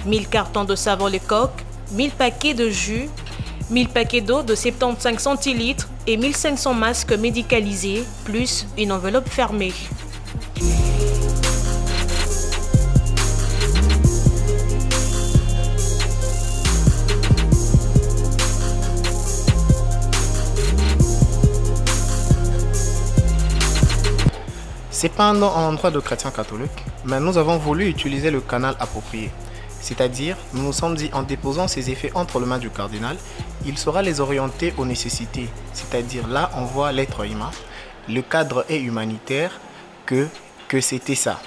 1000 cartons de savon Lecoq, 1000 paquets de jus, 1000 paquets d'eau de 75 centilitres et 1500 masques médicalisés, plus une enveloppe fermée. C'est pas un endroit de chrétiens catholiques, mais nous avons voulu utiliser le canal approprié. C'est-à-dire, nous nous sommes dit, en déposant ces effets entre les mains du cardinal, il saura les orienter aux nécessités. C'est-à-dire, là, on voit l'être humain. le cadre est humanitaire, que c'était ça.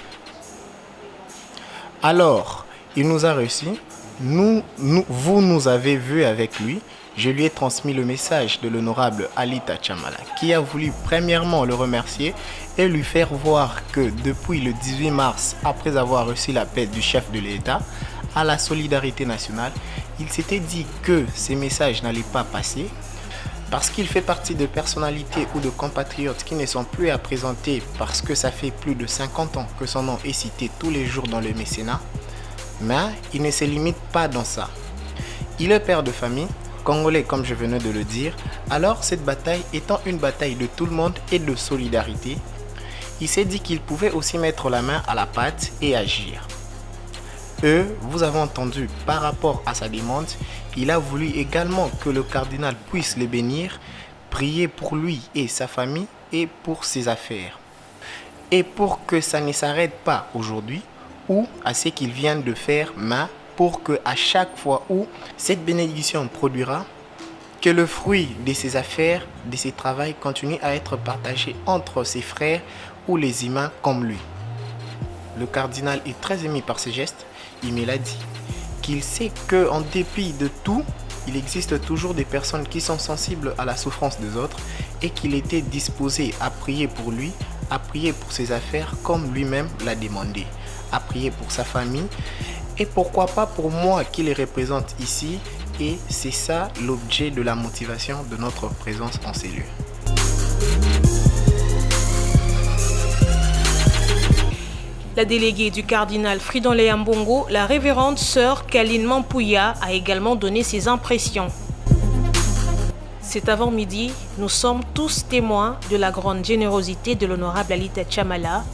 Alors, il nous a reçus, vous nous avez vus avec lui. Je lui ai transmis le message de l'honorable Alita Chamala, qui a voulu premièrement le remercier et lui faire voir que depuis le 18 mars, après avoir reçu l'appel du chef de l'État à la solidarité nationale, il s'était dit que ces messages n'allaient pas passer parce qu'il fait partie de personnalités ou de compatriotes qui ne sont plus à présenter parce que ça fait plus de 50 ans que son nom est cité tous les jours dans le mécénat. Mais il ne se limite pas dans ça. Il est père de famille, congolais comme je venais de le dire. Alors cette bataille étant une bataille de tout le monde et de solidarité, il s'est dit qu'il pouvait aussi mettre la main à la pâte et agir. Vous avez entendu par rapport à sa demande, il a voulu également que le cardinal puisse le bénir, prier pour lui et sa famille et pour ses affaires. Et pour que ça ne s'arrête pas aujourd'hui ou à ce qu'il vient de faire, mais pour que à chaque fois où cette bénédiction produira, que le fruit de ses affaires, de ses travaux continue à être partagé entre ses frères ou les humains comme lui. Le cardinal est très ému par ce geste. Il me l'a dit, qu'il sait qu'en dépit de tout, il existe toujours des personnes qui sont sensibles à la souffrance des autres et qu'il était disposé à prier pour lui, à prier pour ses affaires comme lui-même l'a demandé, à prier pour sa famille et pourquoi pas pour moi qui les représente ici. Et c'est ça l'objet de la motivation de notre présence en ces lieux. La déléguée du cardinal Fridolin Ambongo, la révérende sœur Kaline Mampouya, a également donné ses impressions. Cet avant-midi, nous sommes tous témoins de la grande générosité de l'honorable Alita Chamala,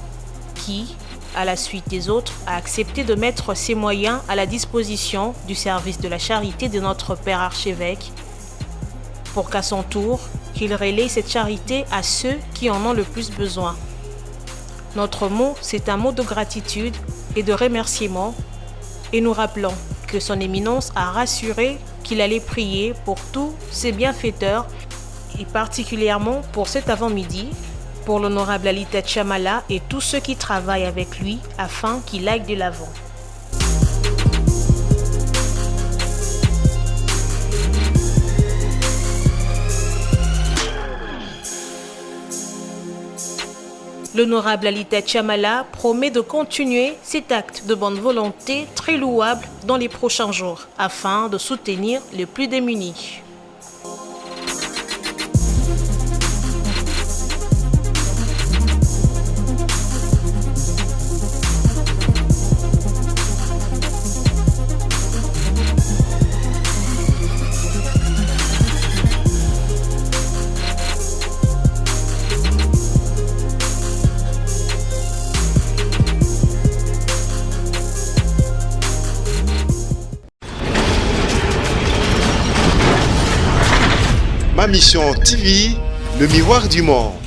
qui, à la suite des autres, a accepté de mettre ses moyens à la disposition du service de la charité de notre Père archevêque, pour qu'à son tour, qu'il relaie cette charité à ceux qui en ont le plus besoin. Notre mot, c'est un mot de gratitude et de remerciement, et nous rappelons que son éminence a rassuré qu'il allait prier pour tous ses bienfaiteurs, et particulièrement pour cet avant-midi, pour l'honorable Alita Chamala et tous ceux qui travaillent avec lui afin qu'il aille de l'avant. L'honorable Alita Chamala promet de continuer cet acte de bonne volonté très louable dans les prochains jours afin de soutenir les plus démunis. Ma mission TV, le miroir du monde.